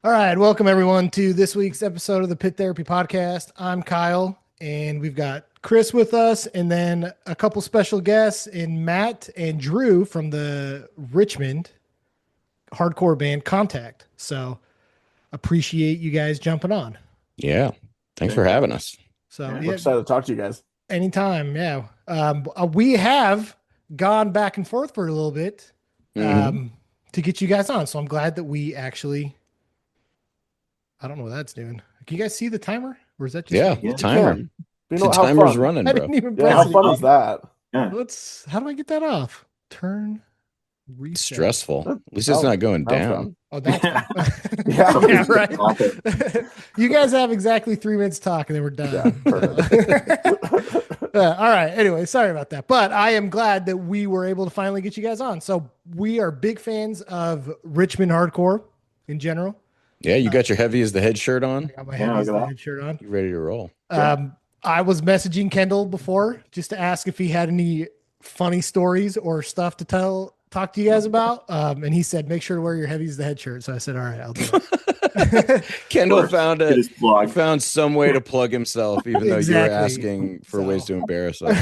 All right, welcome everyone to this week's episode of the Pit Therapy Podcast. I'm Kyle, and we've got Chris with us, and then a couple special guests in Matt and Drew from the Richmond hardcore band Contact. So appreciate you guys jumping on. Yeah, thanks for having us. So we're excited to talk to you guys. Anytime, yeah. We have gone back and forth for a little bit to get you guys on. So I'm glad that we actually. I don't know what that's doing. Can you guys see the timer? Or is that just the timer? You know, the timer's running, bro. I didn't even press how fun is that? Yeah. How do I get that off? Turn reset. Stressful. At least it's not going down. Oh, that's yeah, right. You guys have exactly 3 minutes to talk and then we're done. Yeah, perfect. All right. Anyway, sorry about that. But I am glad that we were able to finally get you guys on. So we are big fans of Richmond hardcore in general. Yeah, you got your heavy as the head shirt on. I got my heavy as the head shirt on. You ready to roll? I was messaging Kendall before just to ask if he had any funny stories or stuff to talk to you guys about. And he said, make sure to wear your heavy as the head shirt. So I said, all right, I'll do it. Kendall found some way to plug himself, even though you were asking for ways to embarrass us.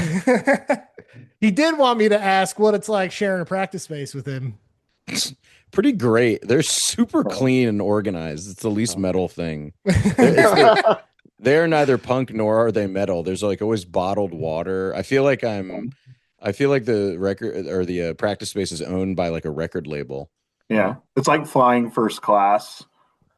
He did want me to ask what it's like sharing a practice space with him. Pretty great. They're super clean and organized. It's the least metal thing. They're neither punk nor are they metal. There's like always bottled water. I feel like the record or the practice space is owned by like a record label. Yeah, it's like flying first class.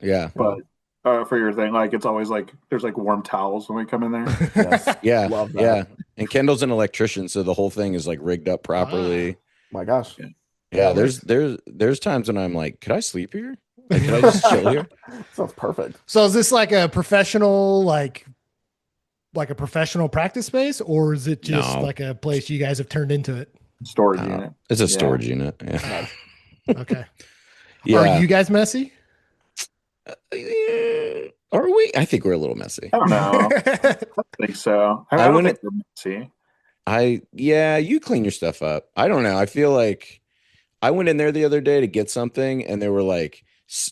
Yeah, but for your thing, like it's always like there's like warm towels when we come in there. Yes. Yeah, love that. Yeah. And Kendall's an electrician, so the whole thing is like rigged up properly. My gosh. Yeah, there's times when I'm like, could I sleep here? Like, could I just chill here? Sounds perfect. So is this like a professional, like a professional practice space, or is it just like a place you guys have turned into it? Storage unit. It's a storage unit. Yeah. Okay. Yeah. Are you guys messy? Are we? I think we're a little messy. I don't know. I think so. I don't think we're messy. You clean your stuff up. I don't know. I feel like I went in there the other day to get something, and there were like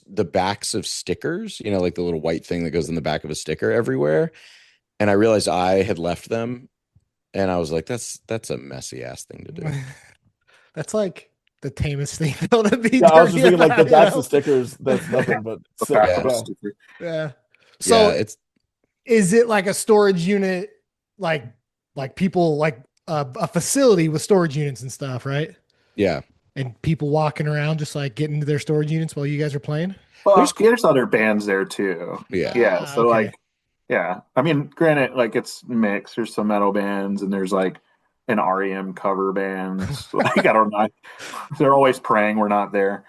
the backs of stickers, like the little white thing that goes in the back of a sticker everywhere. And I realized I had left them, and I was like, that's a messy ass thing to do. That's like the tamest thing to be. Yeah, I was just thinking like the backs of stickers. That's nothing but yeah. So is it like a storage unit, like people like a facility with storage units and stuff, right? Yeah. And people walking around just like getting into their storage units while you guys are playing? Well, there's other bands there too. Yeah. Yeah. So I mean, granted, like it's mixed. There's some metal bands and there's like an REM cover band. Like, I don't know. They're always praying we're not there.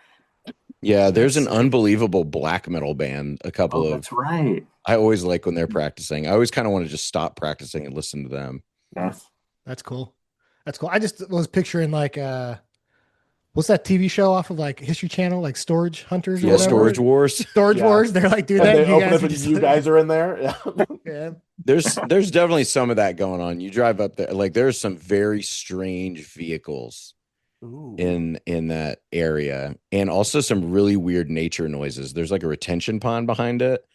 Yeah. There's an unbelievable black metal band. That's right. I always like when they're practicing. I always kind of want to just stop practicing and listen to them. Yes. That's cool. I just was picturing like, what's that TV show off of like History Channel, like Storage Hunters? Or whatever? Storage Wars. Storage Wars. They're like doing that. You guys are in there. Yeah. Yeah. There's definitely some of that going on. You drive up there, like there's some very strange vehicles in that area, and also some really weird nature noises. There's like a retention pond behind it,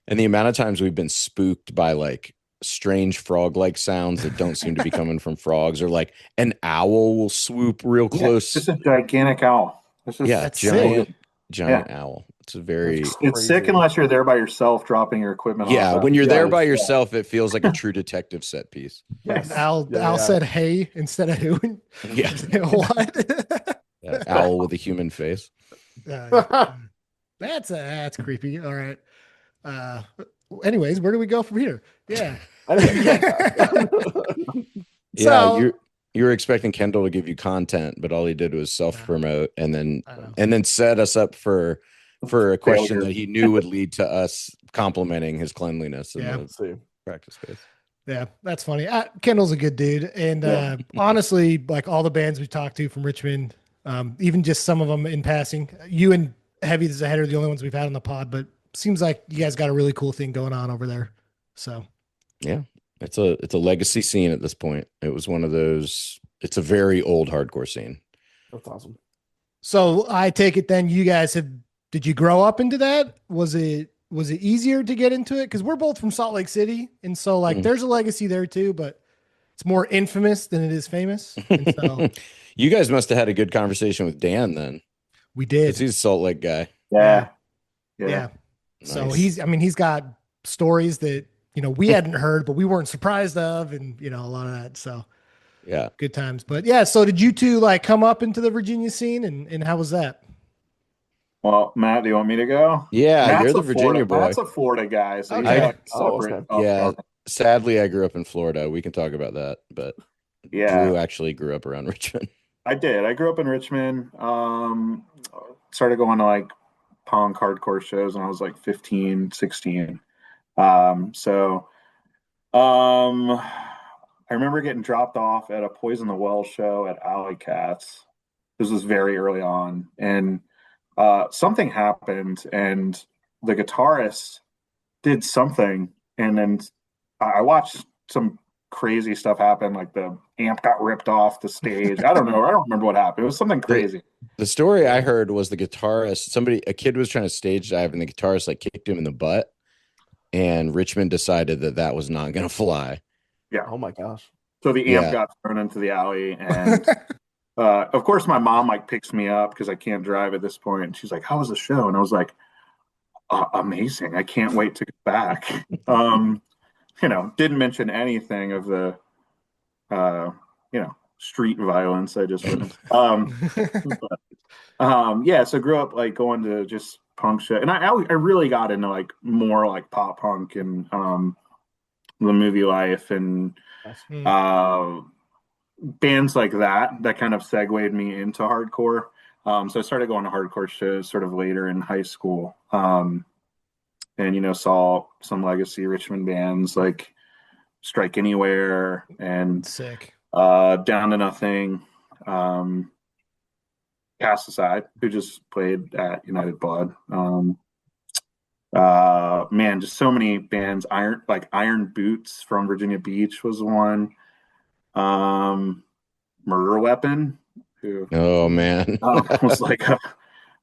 and the amount of times we've been spooked by like strange frog-like sounds that don't seem to be coming from frogs, or like an owl will swoop real close. It's a gigantic owl. Giant owl. It's sick unless you're there by yourself dropping your equipment. Yeah, when you're there by yourself, it feels like a True Detective set piece. Yes. Al said hey instead of who. Yeah. What? Owl with a human face. That's creepy. All right. Anyways, where do we go from here? Yeah. Yeah, you were expecting Kendall to give you content, but all he did was self-promote and then set us up for a question that he knew would lead to us complimenting his cleanliness in the practice space. Yeah, that's funny. Kendall's a good dude. And honestly, like all the bands we've talked to from Richmond, even just some of them in passing, you and Heavy as a Head are the only ones we've had on the pod, but seems like you guys got a really cool thing going on over there. So Yeah, it's a legacy scene at this point. It was one of those. It's a very old hardcore scene. That's awesome. So I take it then you guys have, did you grow up into that? Was it easier to get into it? Because we're both from Salt Lake City. And so like Mm. there's a legacy there too, but it's more infamous than it is famous. And so You guys must have had a good conversation with Dan then, we because did. he's a Salt Lake guy. Yeah. Yeah. Yeah. So Nice. he's got stories that, we hadn't heard, but we weren't surprised of, and a lot of that. So Yeah. good times. But yeah, so did you two like come up into the Virginia scene, and how was that? Well, Matt, do you want me to go? Yeah, you're Matt's the a Florida. Virginia boy. Matt's a Florida guy, so he's Okay. got Oh, separate. okay. Yeah. Sadly, I grew up in Florida. We can talk about that, but Yeah. Drew actually grew up around Richmond. I did. I grew up in Richmond. Started going to like punk hardcore shows when I was like 15, 16. So I remember getting dropped off at a Poison the Well show at Alley Cats. This was very early on, and something happened, and the guitarist did something, and then I watched some crazy stuff happen. Like the amp got ripped off the stage. I don't know. I don't remember what happened. It was something crazy. The story I heard was the guitarist, a kid was trying to stage dive, and the guitarist like kicked him in the butt, and Richmond decided that was not going to fly. Yeah. Oh my gosh. So the amp got thrown into the alley, and of course my mom like picks me up because I can't drive at this point. And she's like, "How was the show?" And I was like, "Amazing! I can't wait to get back." Didn't mention anything of the, street violence I just witnessed. Yeah. So grew up like going to just punk shit, and I really got into like more like pop punk and the movie life and bands like that kind of segued me into hardcore. So I started going to hardcore shows sort of later in high school, and saw some legacy Richmond bands like Strike Anywhere and Sick. Down to Nothing, Cast Aside, who just played at United Blood. Man, just so many bands. Iron Boots from Virginia Beach was one. Murder Weapon, who Oh man. was like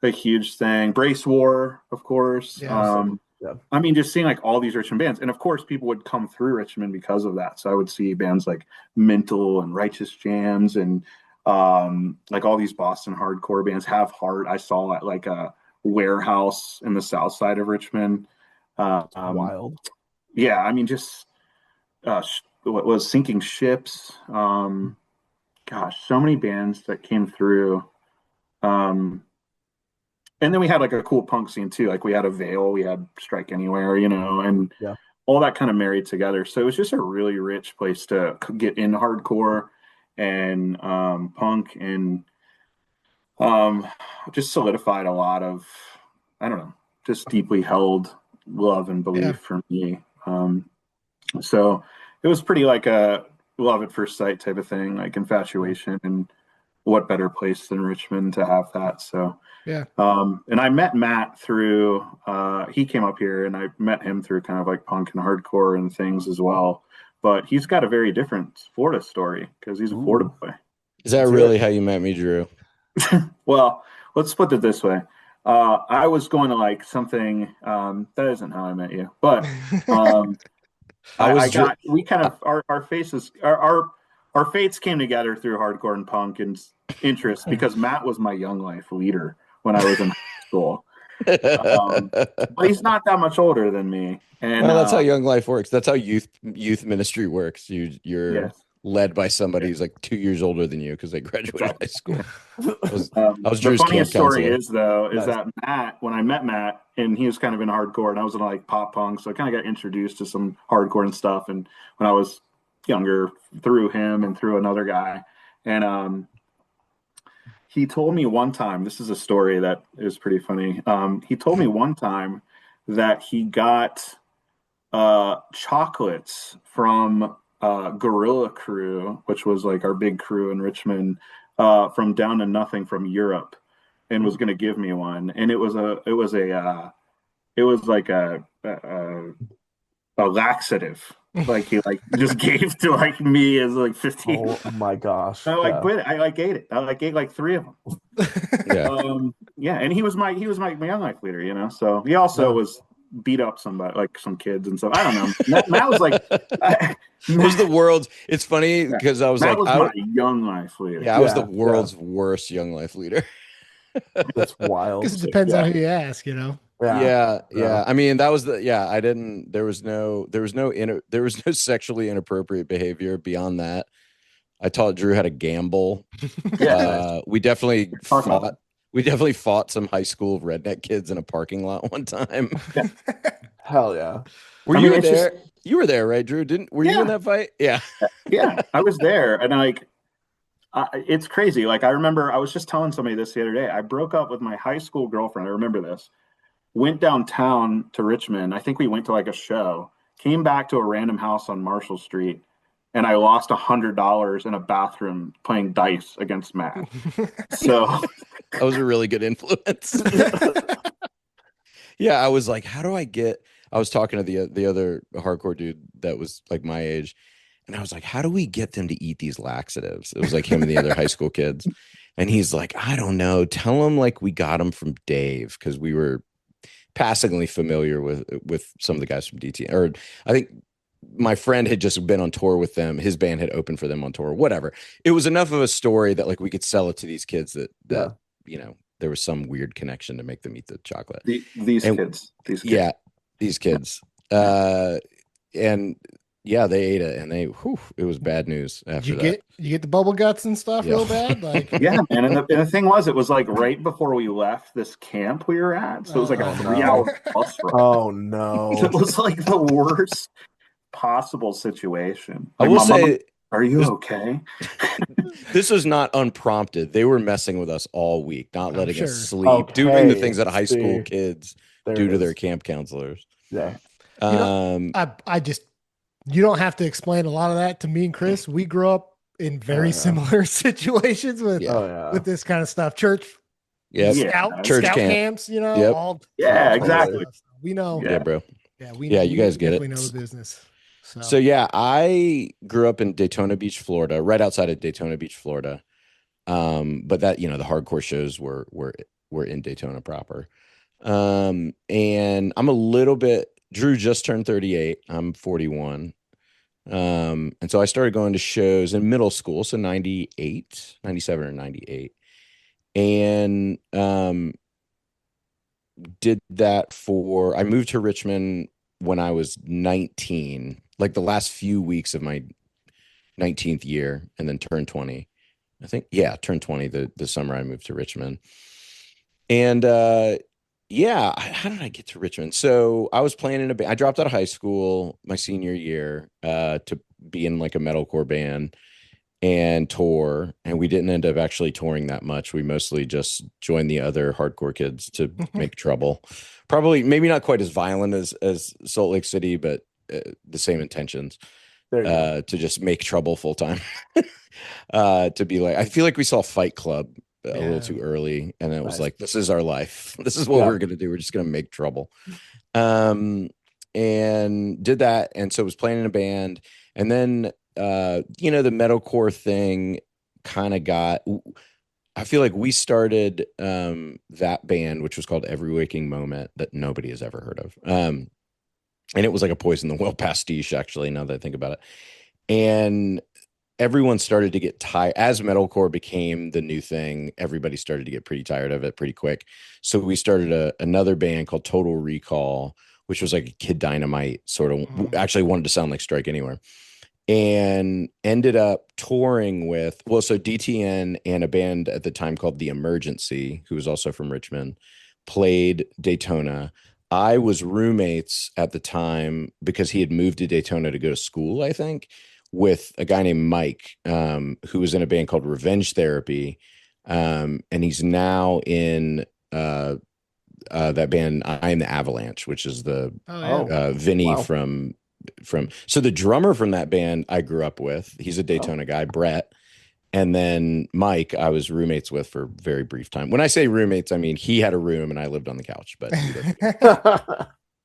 a huge thing. Brace War, of course. Yeah. Yeah. I mean, just seeing like all these Richmond bands, and of course, people would come through Richmond because of that. So I would see bands like Mental and Righteous Jams, and like all these Boston hardcore bands. Have Heart, I saw at like a warehouse in the south side of Richmond. Wild. Yeah, I mean, just what was Sinking Ships. Gosh, so many bands that came through. And then we had like a cool punk scene too. Like we had a Veil, we had Strike Anywhere, and Yeah. all that kind of married together. So it was just a really rich place to get in hardcore and punk, and just solidified a lot of, I don't know, just deeply held love and belief for me. So it was pretty like a love at first sight type of thing, like infatuation, and what better place than Richmond to have that. So Yeah. and I met Matt through he came up here, and I met him through kind of like punk and hardcore and things as well. But he's got a very different Florida story because he's a Florida boy. Is that really how you met me, Drew? Well, let's put it this way. I was going to like something that isn't how I met you, but we kind of our faces our fates came together through hardcore and punk and interest because Matt was my young life leader when I was in high school. But he's not that much older than me. And well, that's how young life works. That's how youth ministry works. You're led by somebody who's like 2 years older than you because they graduated high school. I was the Drew's funniest camp story counselor. is that Matt, when I met Matt, and he was kind of in hardcore, and I was in like pop punk, so I kind of got introduced to some hardcore and stuff. And when I was younger, through him and through another guy, and he told me one time, this is a story that is pretty funny. He told me one time that he got chocolates from Gorilla Crew, which was like our big crew in Richmond, from Down to Nothing from Europe, and was going to give me one. And it was like a laxative. Like he like just gave to like me as like 15. Oh my gosh. I like Yeah. quit it. I like ate it. I like ate like 3 of them. Yeah. Yeah, and he was my young life leader, you know. So he also was beat up somebody like some kids and stuff. I don't know. Matt was like, It was the world's. It's funny because I was Matt like, was my young life leader. yeah, I was the Yeah, world's worst young life leader. That's wild. Because it depends Yeah. on who you ask, you know. Yeah. I mean, that was I didn't, there was no sexually inappropriate behavior beyond that. I taught Drew how to gamble. Yeah. We definitely Talk about fought. We definitely fought some high school redneck kids in a parking lot one time. Hell yeah. Were I you mean, it's there? just- You were there, right, Drew? Were you in that fight? Yeah. Yeah, I was there, and it's crazy. Like I remember, I was just telling somebody this the other day. I broke up with my high school girlfriend. I remember this. Went downtown to Richmond. I think we went to like a show. Came back to a random house on Marshall Street, and I lost $100 in a bathroom playing dice against Matt. So That was a really good influence. Yeah, I was like, how do I get? I was talking to the other hardcore dude that was like my age, and I was like, how do we get them to eat these laxatives? It was like him and the other high school kids, and he's like, I don't know. Tell them like we got them from Dave because we were passingly familiar with some of the guys from DT. Or I think my friend had just been on tour with them. His band had opened for them on tour. Whatever. It was enough of a story that like we could sell it to these kids that you know there was some weird connection to make them eat the chocolate. These kids. Yeah, these kids. And yeah, they ate it, and it was bad news after that. You get the bubble guts and stuff Yeah. real bad, like Yeah, man. And the thing was, it was like right before we left this camp we were at, so it was like a 3-hour bus ride. Oh no. It was like the worst possible situation. I Like, will my mom, say are you okay? this was not unprompted. They were messing with us all week, not letting sure. us sleep, doing the things that high school See, kids there do it to their is. camp counselors. Yeah. I just you don't have to explain a lot of that to me and Chris. We grew up in very similar situations with with this kind of stuff. Church, Yep. scout Church camps, you know, Yep. all Exactly. we know. Yeah, bro. Yeah, we you guys get definitely it. know the business. So yeah, I grew up in Daytona Beach, Florida, right outside of Daytona Beach, Florida. But that, you know, the hardcore shows were in Daytona proper. And I'm a little bit, Drew just turned 38. I'm 41. And so I started going to shows in middle school, so 97 or 98. And did that I moved to Richmond when I was 19, like the last few weeks of my 19th year, and then turned 20. I think, yeah, turned 20 the summer I moved to Richmond. And yeah, how did I get to Richmond? So I was playing in a band. I dropped out of high school my senior year to be in like a metalcore band and tour. And we didn't end up actually touring that much. We mostly just joined the other hardcore kids to make trouble. Probably, maybe not quite as violent as Salt Lake City, but the same intentions. To just make trouble full time. To be like, I feel like we saw Fight Club a little too early, and it was like, this is our life. This is what we're gonna do. We're just gonna make trouble. And did that, and so was playing in a band, and then you know, the metalcore thing kind of got. I feel like we started that band, which was called Every Waking Moment, that nobody has ever heard of. And it was like a Poison the Well pastiche, actually, now that I think about it. And everyone started to get tired. As metalcore became the new thing, everybody started to get pretty tired of it pretty quick. So we started another band called Total Recall, which was like a Kid Dynamite sort of, actually wanted to sound like Strike Anywhere. And ended up touring with, so DTN and a band at the time called The Emergency, who was also from Richmond, played Daytona. I was roommates at the time because he had moved to Daytona to go to school, I think, with a guy named Mike, who was in a band called Revenge Therapy. And he's now in that band, I Am the Avalanche, which is the Vinny from, so the drummer from that band I grew up with, he's a Daytona guy, Brett. And then Mike, I was roommates with for a very brief time. When I say roommates, I mean he had a room and I lived on the couch. But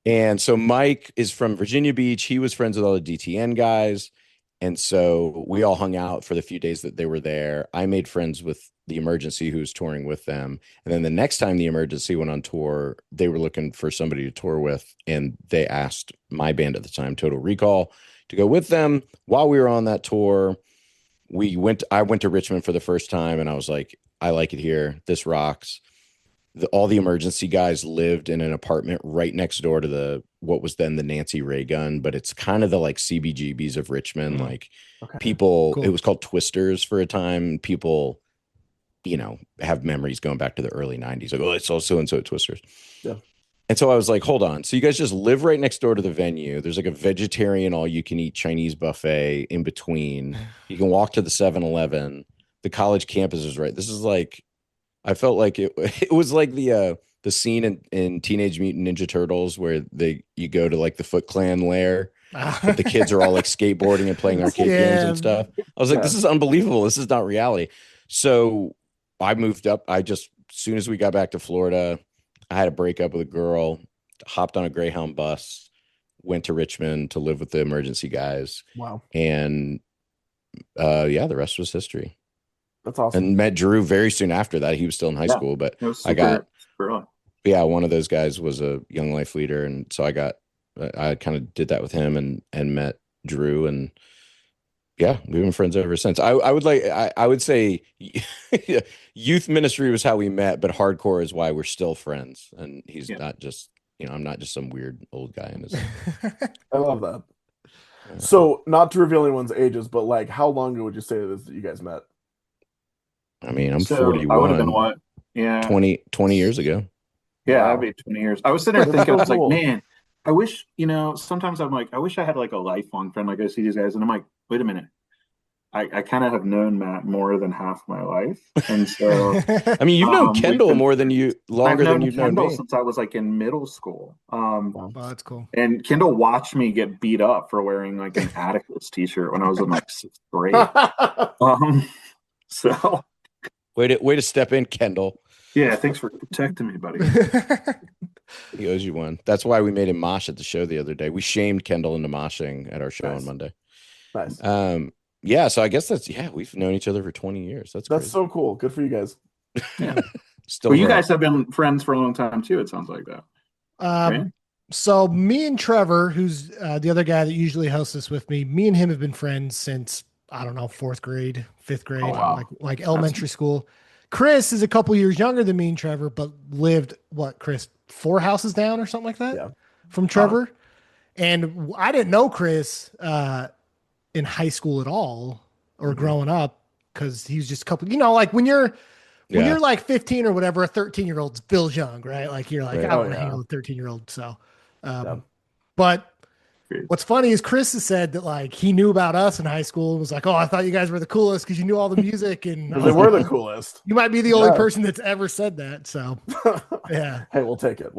And so Mike is from Virginia Beach. He was friends with all the DTN guys. And so we all hung out for the few days that they were there. I made friends with the Emergency who was touring with them. And then the next time the Emergency went on tour, they were looking for somebody to tour with. And they asked my band at the time, Total Recall, to go with them. While we were on that tour, I went to Richmond for the first time and I was like, I like it here. This rocks. All the Emergency guys lived in an apartment right next door to what was then the Nancy Ray Gun, but it's kind of the like CBGBs of Richmond. Like people, Cool. It was called Twisters for a time. People, have memories going back to the early 90s. Like, oh, it's all so-and-so at Twisters. Yeah. And so I was like, hold on. So you guys just live right next door to the venue. There's like a vegetarian, all you can eat Chinese buffet in between. You can walk to the 7-Eleven. The college campus is right. This is like, I felt like it was like the scene in Teenage Mutant Ninja Turtles where you go to like the Foot Clan lair, but the kids are all like skateboarding and playing arcade games and stuff. I was like, this is unbelievable. This is not reality. So I moved up. As soon as we got back to Florida, I had a breakup with a girl, hopped on a Greyhound bus, went to Richmond to live with the Emergency guys. Wow. And the rest was history. That's awesome. And met Drew very soon after that. He was still in high school, but one of those guys was a Young Life leader. And so I kind of did that with him and met Drew, and yeah, we've been friends ever since. I would say youth ministry was how we met, but hardcore is why we're still friends. And he's not just, I'm not just some weird old guy in his. I love that. So not to reveal anyone's ages, but like how long ago would you say it is that you guys met? I mean, I'm 41. I would have been what? Yeah. 20 years ago. Yeah, that'd be 20 years. I was sitting there thinking, I was like, man, I wish, sometimes I'm like, I wish I had like a lifelong friend like I see these guys. And I'm like, wait a minute. I kind of have known Matt more than half my life. And so I mean, you've known Kendall longer than you've known Kendall me. since I was like in middle school. Wow, that's cool. And Kendall watched me get beat up for wearing like an Atticus t-shirt when I was in like 6th grade. So way to step in, Kendall. Yeah, thanks for protecting me, buddy. He owes you one. That's why we made him mosh at the show the other day. We shamed Kendall into moshing at our show on Monday. Nice. Yeah, so I guess we've known each other for 20 years. That's crazy. So cool. Good for you guys. Yeah. Well, you guys have been friends for a long time too, it sounds like that. Right? So me and Trevor, who's the other guy that usually hosts us with me and him have been friends since, I don't know, 4th grade, 5th grade, like elementary school. Chris is a couple years younger than me and Trevor, but lived, Chris, 4 houses down or something like that from Trevor. And I didn't know Chris in high school at all or growing up, because he was just a couple, like when you're like 15 or whatever, a 13-year-old feels young, right? Like you're like, I want to hang out with a 13-year-old. So, but what's funny is Chris has said that like he knew about us in high school and was like, oh, I thought you guys were the coolest because you knew all the music. And they were the coolest. You might be the only person that's ever said that. So yeah. Hey, we'll take it.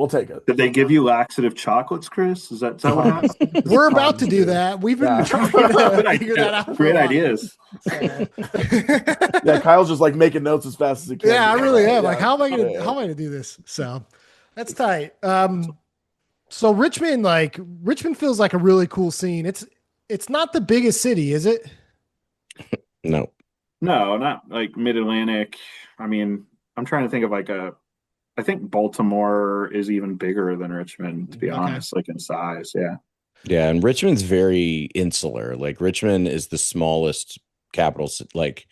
Did they give you laxative chocolates, Chris? Is that what happened? We're about to do that. We've been trying to figure that out. Great ideas. Yeah, Kyle's just like making notes as fast as he can. Yeah, I really am. Like, how am I gonna do this? So that's tight. So Richmond feels like a really cool scene. It's not the biggest city, is it? No, not like Mid-Atlantic. I mean, I'm trying to think of I think Baltimore is even bigger than Richmond, to be honest, like in size. Yeah. Yeah. And Richmond's very insular. Like Richmond is the smallest capital. Like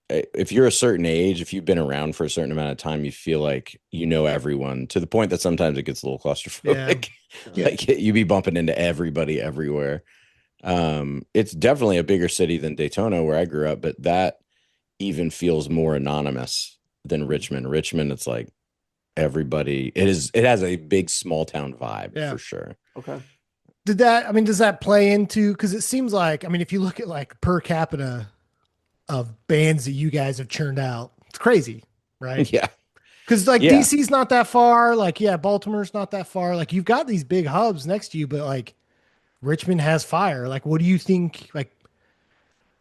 if you're a certain age, if you've been around for a certain amount of time, you feel like you know everyone, to the point that sometimes it gets a little claustrophobic. Yeah. Like you be bumping into everybody everywhere. It's definitely a bigger city than Daytona, where I grew up, but that even feels more anonymous than Richmond. Richmond, it's like everybody. It has a big small town vibe for sure. Okay. Does that play into, because it seems like, if you look at like per capita of bands that you guys have churned out, it's crazy, right? Yeah. Because DC's not that far. Like, Baltimore's not that far. Like, you've got these big hubs next to you, but like Richmond has fire. Like, what do you think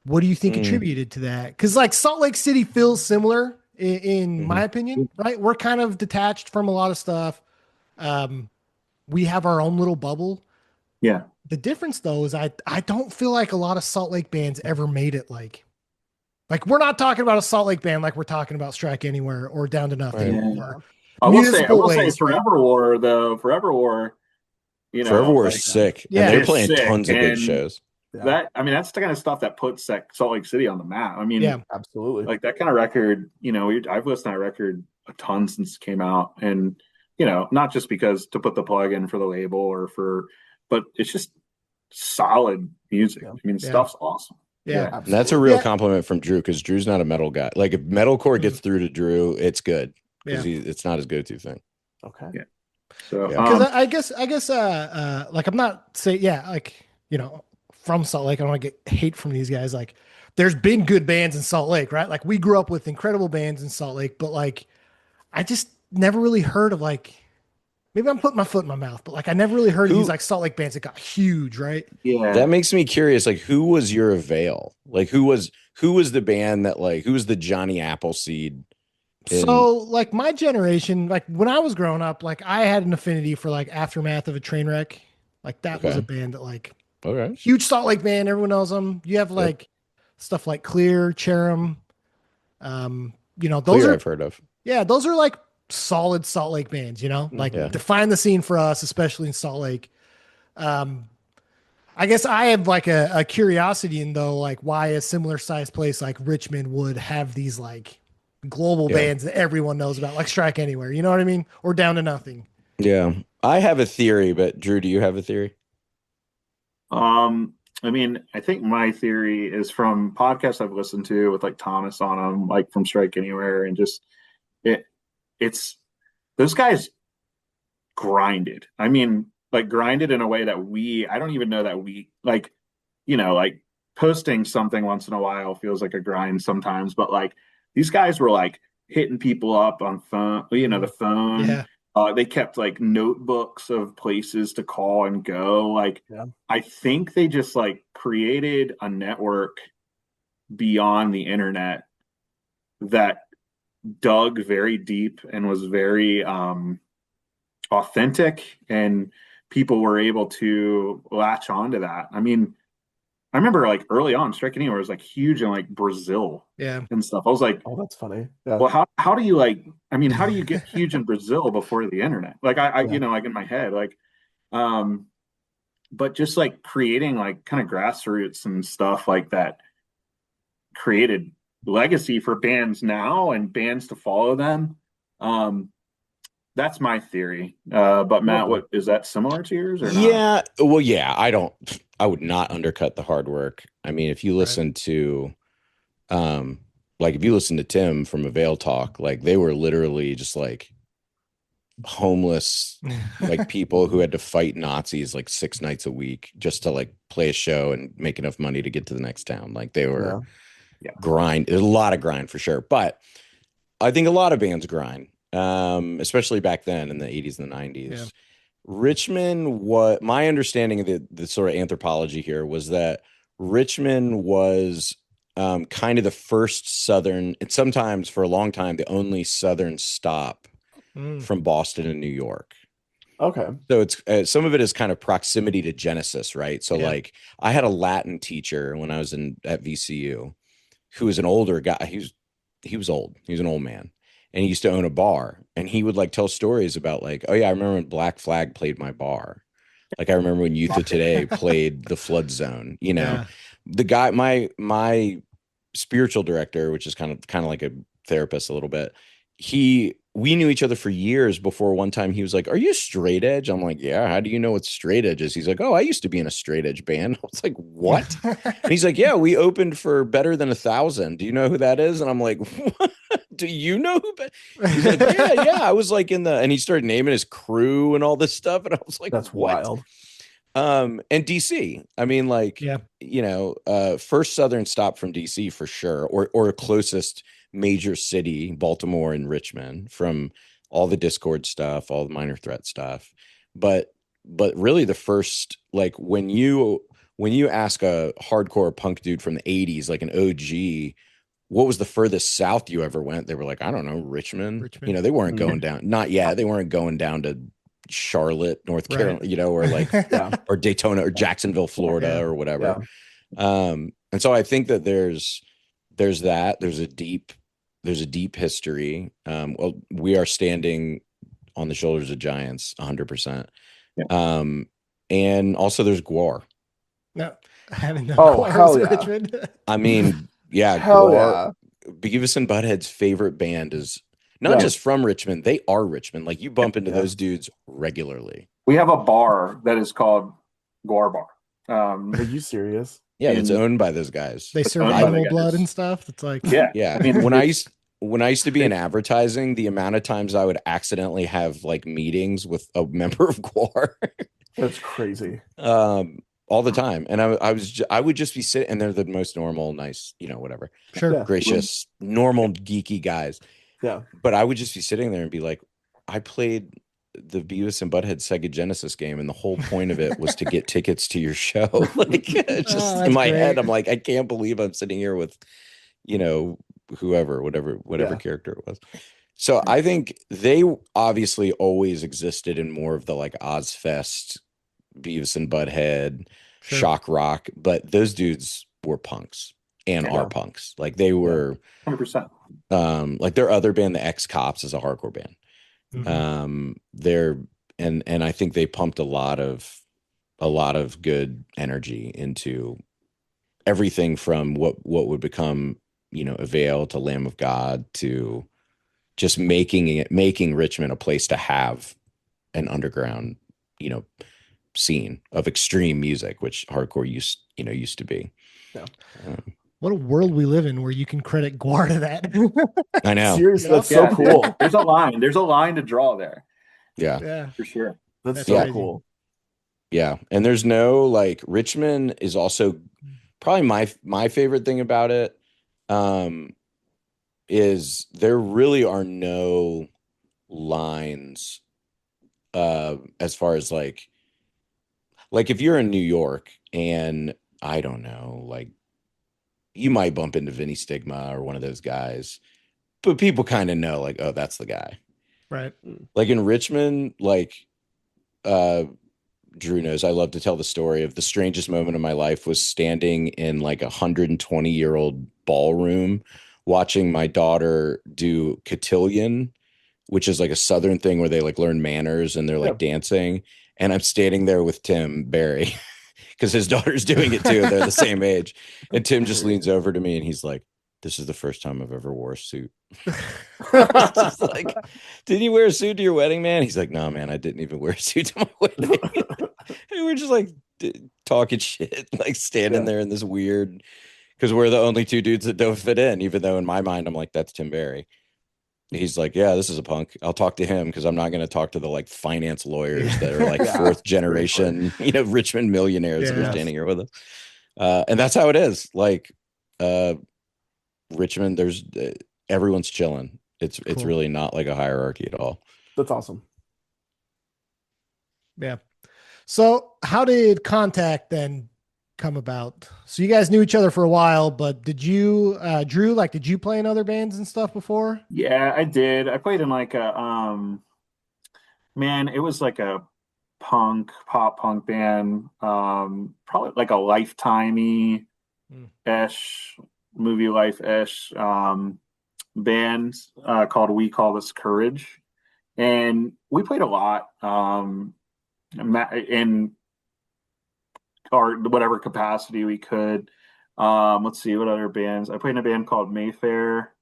attributed to that? Because like Salt Lake City feels similar in my opinion, right? We're kind of detached from a lot of stuff. we have our own little bubble. Yeah. The difference though is I don't feel like a lot of Salt Lake bands ever made it like we're not talking about a Salt Lake band like we're talking about Strike Anywhere or Down to Nothing Yeah. or I Municipal will say Waste, right? Forever War though. Forever War, Forever War like, is sick, Yeah. and they're is playing sick, tons of big and shows. Yeah, that's the kind of stuff that puts Salt Lake City on the map. I mean, Yeah. absolutely. like that kind of record, I've listened to that record a ton since it came out, and not just because to put the plug in for the label but it's just solid music. Yeah. I mean, Yeah. stuff's awesome. Yeah. And that's a real Yeah. compliment from Drew, because Drew's not a metal guy. Like if metalcore gets through to Drew, it's good, because Yeah. it's not his go-to thing. Okay. Yeah. So Yeah. Because I guess like I'm not saying like from Salt Lake I don't want to get hate from these guys. Like there's been good bands in Salt Lake, right? Like we grew up with incredible bands in Salt Lake, but like I just never really heard of like, maybe I'm putting my foot in my mouth, but like I never really heard of these like Salt Lake bands that got huge, right? yeah, That makes me curious. Like, who was your Avail? Like, who was the band that, like, who was the Johnny Appleseed? So like my generation, like when I was growing up, like I had an affinity for like Aftermath of a Trainwreck. Like that was Okay. a band that like Okay. huge Salt Lake band. Everyone knows them. You have like stuff like Clear, Cherim. Those Clear, are, I've heard of. yeah, those are like solid Salt Lake bands, like Yeah. define the scene for us, especially in Salt Lake. I guess I have like a curiosity in though, like why a similar sized place like Richmond would have these like global bands that everyone knows about, like Strike Anywhere, you know what I mean? Or Down to Nothing. Yeah. I have a theory, but Drew, do you have a theory? I mean, I think my theory is from podcasts I've listened to with like Thomas on them, like from Strike Anywhere, and just it's those guys grinded. I mean, like grinded in a way that I don't even know that we like, like posting something once in a while feels like a grind sometimes, but like these guys were like hitting people up on phone, the phone. Yeah. They kept like notebooks of places to call and go. Like, Yeah. I think they just like created a network beyond the internet that dug very deep and was very authentic, and people were able to latch onto that. I mean, I remember like early on, Strike Anywhere was like huge in like Brazil Yeah. and stuff. I was like, Oh, that's funny. Yeah. well, how do you like, I mean, how do you get huge in Brazil before the internet? Like I like in my head, like, but just like creating like kind of grassroots and stuff like that created legacy for bands now and bands to follow them. That's my theory. But Matt, what is that similar to yours or not? Yeah. Well, yeah, I would not undercut the hard work. I mean, if you listen to, like if you listen to Tim from Avail talk, like they were literally just like homeless, like people who had to fight Nazis like 6 nights a week just to like play a show and make enough money to get to the next town. Like they were grind. There's a lot of grind for sure. But I think a lot of bands grind, especially back then in the 80s and the 90s. Yeah. Richmond, what my understanding of the sort of anthropology here was that Richmond was kind of the first Southern, and sometimes for a long time, the only Southern stop from Boston and New York. Okay. So it's some of it is kind of proximity to Genesis, right? So like I had a Latin teacher when I was at VCU who was an older guy. He was old. He was an old man. And he used to own a bar, and he would like tell stories about like, oh yeah, I remember when Black Flag played my bar. Like I remember when Youth of Today played the Flood Zone, the guy, my spiritual director, which is kind of like a therapist a little bit. We knew each other for years before one time he was like, are you straight edge? I'm like, yeah. How do you know what straight edge is? He's like, oh, I used to be in a straight edge band. I was like, what? And he's like, yeah, we opened for Better Than 1,000. Do you know who that is? And I'm like, what? Do you know who? He's like, yeah. I was like and he started naming his crew and all this stuff. And I was like, that's what? wild. And DC, I mean, like, first Southern stop from DC for sure, or closest major city, Baltimore and Richmond, from all the Discord stuff, all the Minor Threat stuff. But really the first, like when you ask a hardcore punk dude from the 80s, like an OG, what was the furthest south you ever went? They were like, I don't know, Richmond. They weren't going down. Not yet. They weren't going down to Charlotte, North Right. Carolina, you know, or like Yeah. or Daytona or Jacksonville, Florida, Yeah. or whatever. Yeah. And so I think that there's a deep history. Well, we are standing on the shoulders of giants 100%. Yeah. And also there's Guar. No, I didn't know Oh, Guar hell was yeah. Richmond. I mean, yeah, Hell Guar, yeah. Beavis and Butthead's favorite band is not Yeah. just from Richmond, they are Richmond. Like you bump into Yeah. those dudes regularly. We have a bar that is called Guar Bar. Are you serious? Yeah, that's In- owned by those guys. They serve owned by the animal guys. blood and stuff. It's like, Yeah. Yeah. I mean, when I used to be in advertising, the amount of times I would accidentally have like meetings with a member of Guar That's crazy. all the time. And I would just be sitting, and they're the most normal, nice, you know, whatever, sure. Yeah. gracious, normal, geeky guys. Yeah. But I would just be sitting there and be like, I played the Beavis and Butthead Sega Genesis game, and the whole point of it was to get tickets to your show. Like, just Oh, in my that's head, great. I'm like, I can't believe I'm sitting here with, you know, whatever Yeah. character it was. So I think they obviously always existed in more of the like Ozfest, Beavis and Butthead, Sure. shock rock, but those dudes were punks and Yeah. are punks. Like they were 100%. like their other band, the X Cops, is a hardcore band. Mhm. They're and I think they pumped a lot of good energy into everything from what would become, you know, Avail to Lamb of God to just making Richmond a place to have an underground, you know, scene of extreme music, which hardcore used to be. Yeah. What a world we live in where you can credit Guar to that. I know. Seriously, You know? that's so Yeah, cool. There's a line. There's a line to draw there Yeah. Yeah. for sure. That's That's so crazy. cool. Yeah. And there's no like Richmond is also probably my favorite thing about it. Is there really are no lines as far as like if you're in New York and I don't know, like you might bump into Vinny Stigma or one of those guys, but people kind of know like, oh, that's the guy. Right. Like in Richmond, like Drew knows, I love to tell the story of the strangest moment of my life was standing in like 120-year-old ballroom watching my daughter do cotillion, which is like a Southern thing where they like learn manners and they're like dancing. And I'm standing there with Tim Barry because his daughter's doing it too. They're the same age. And Tim just leans over to me and he's like, this is the first time I've ever wore a suit. It's just like, did you wear a suit to your wedding, man? He's like, no, man, I didn't even wear a suit to my wedding. And we're just like talking shit, like standing there in this weird, because we're the only two dudes that don't fit in, even though in my mind, I'm like, that's Tim Barry. He's like, yeah, this is a punk. I'll talk to him because I'm not going to talk to the like finance lawyers that are like fourth generation, you know, Richmond millionaires that are standing here with us. And that's how it is. Like, Richmond, there's everyone's chilling. It's Cool. really not like a hierarchy at all. That's awesome. Yeah. So how did Contact then come about? So you guys knew each other for a while, but did you, Drew, like, did you play in other bands and stuff before? Yeah, I did. I played in like a man, it was like a pop punk band, probably like a Lifetime-y ish, movie life ish band called We Call This Courage. And we played a lot in our whatever capacity we could. Let's see what other bands. I played in a band called Mayfair,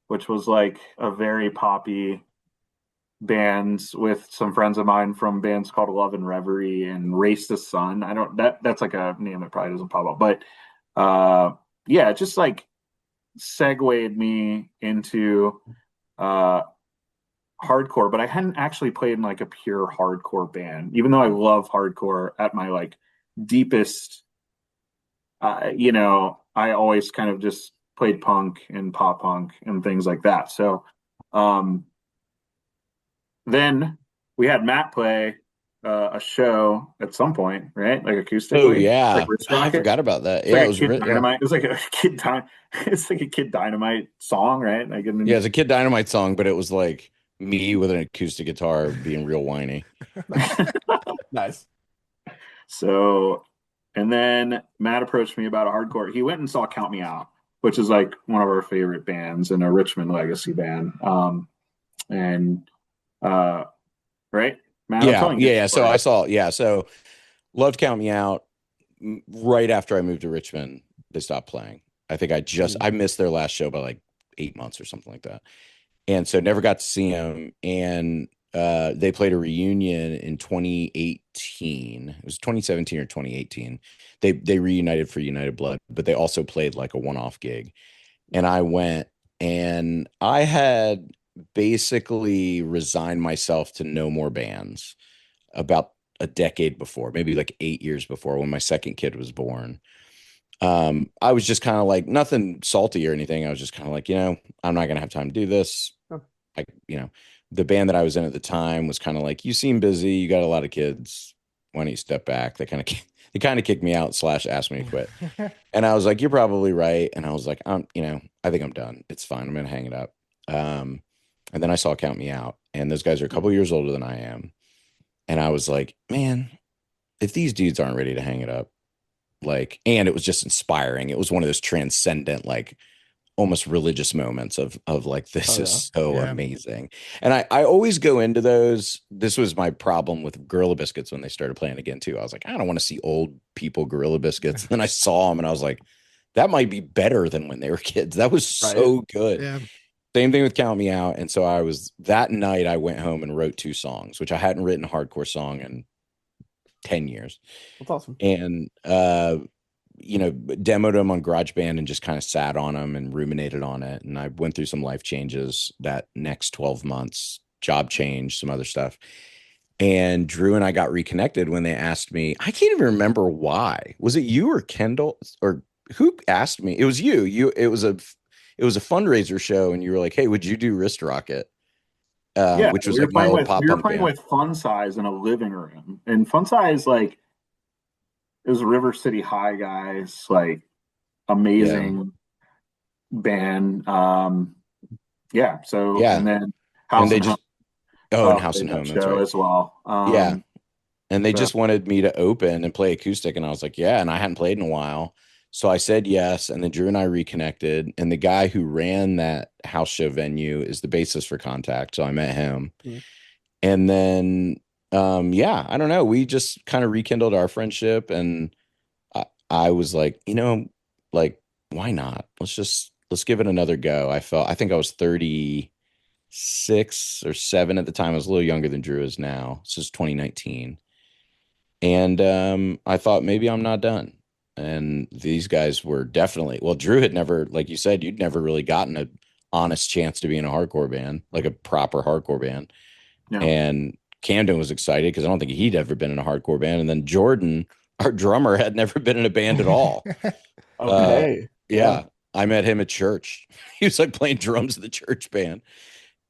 which was like a very poppy band with some friends of mine from bands called Love and Reverie and Race the Sun. I don't that's like a name that probably doesn't pop up, but yeah, it just like segued me into hardcore, but I hadn't actually played in like a pure hardcore band, even though I love hardcore at my like deepest. You know, I always kind of just played punk and pop punk and things like that. So then we had Matt play a show at some point, right? Like acoustically. Oh yeah, like Wrist I Rocket. forgot about that. It's Yeah, like it was Kid Dynamite. It's like a Kid Dynamite song, right? Like yeah, it's a Kid Dynamite song, but it was like Me with an acoustic guitar being real whiny. Nice. So, and then Matt approached me about a hardcore. He went and saw Count Me Out, which is like one of our favorite bands and a Richmond legacy band. And right, Matt, I'm Yeah, telling you yeah, the yeah. So story. I saw, yeah, so loved Count Me Out. Right after I moved to Richmond, they stopped playing. I think I missed their last show by like 8 months or something like that. And so never got to see them. And they played a reunion in 2018. It was 2017 or 2018. They reunited for United Blood, but they also played like a one-off gig. And I went, and I had basically resigned myself to no more bands about a decade before, maybe like 8 years before, when my second kid was born. I was just kind of like, nothing salty or anything. I was just kind of like, I'm not gonna have time to do this. Oh. The band that I was in at the time was kind of like, you seem busy, you got a lot of kids, why don't you step back? They kind of kicked me out / asked me to quit. And I was like, you're probably right. And I was like, I think I'm done. It's fine. I'm gonna hang it up. And then I saw Count Me Out, and those guys are a couple years older than I am. And I was like, man, if these dudes aren't ready to hang it up, like, and it was just inspiring. It was one of those transcendent, like almost religious moments of like, this Oh, is so Yeah. amazing. And I always go into those. This was my problem with Gorilla Biscuits when they started playing again too. I was like, I don't want to see old people Gorilla Biscuits. And then I saw them and I was like, that might be better than when they were kids. That was so good. Yeah. Same thing with Count Me Out. And so that night I went home and wrote 2 songs, which I hadn't written a hardcore song in 10 years. That's awesome. And, demoed them on GarageBand and just kind of sat on them and ruminated on it. And I went through some life changes that next 12 months, job change, some other stuff. And Drew and I got reconnected when they asked me, I can't even remember why. Was it you or Kendall or who asked me? It was you. It was a fundraiser show, and you were like, hey, would you do Wrist Rocket? Yeah, Which was like my old pop we were punk playing band. with Fun Size in a living room, and Fun Size, like, it was River City High guys, like, amazing band. Yeah. So, Yeah. and then And House they and Home just, and House played and that Home. That's show right. as well. Yeah. And they so- just wanted me to open and play acoustic. And I was like, yeah. And I hadn't played in a while. So I said yes. And then Drew and I reconnected. And the guy who ran that house show venue is the bassist for Contact. So I met him. Mhm. And then, I don't know. We just kind of rekindled our friendship. And I was like, like, why not? Let's give it another go. I think I was 36 or 7 at the time. I was a little younger than Drew is now. This is 2019. And I thought, maybe I'm not done. And these guys were definitely, well, Drew had never, like you said, you'd never really gotten an honest chance to be in a hardcore band, like a proper hardcore band. Yeah. And Camden was excited because I don't think he'd ever been in a hardcore band. And then Jordan, our drummer, had never been in a band at all. Okay. Yeah. I met him at church. He was like playing drums in the church band.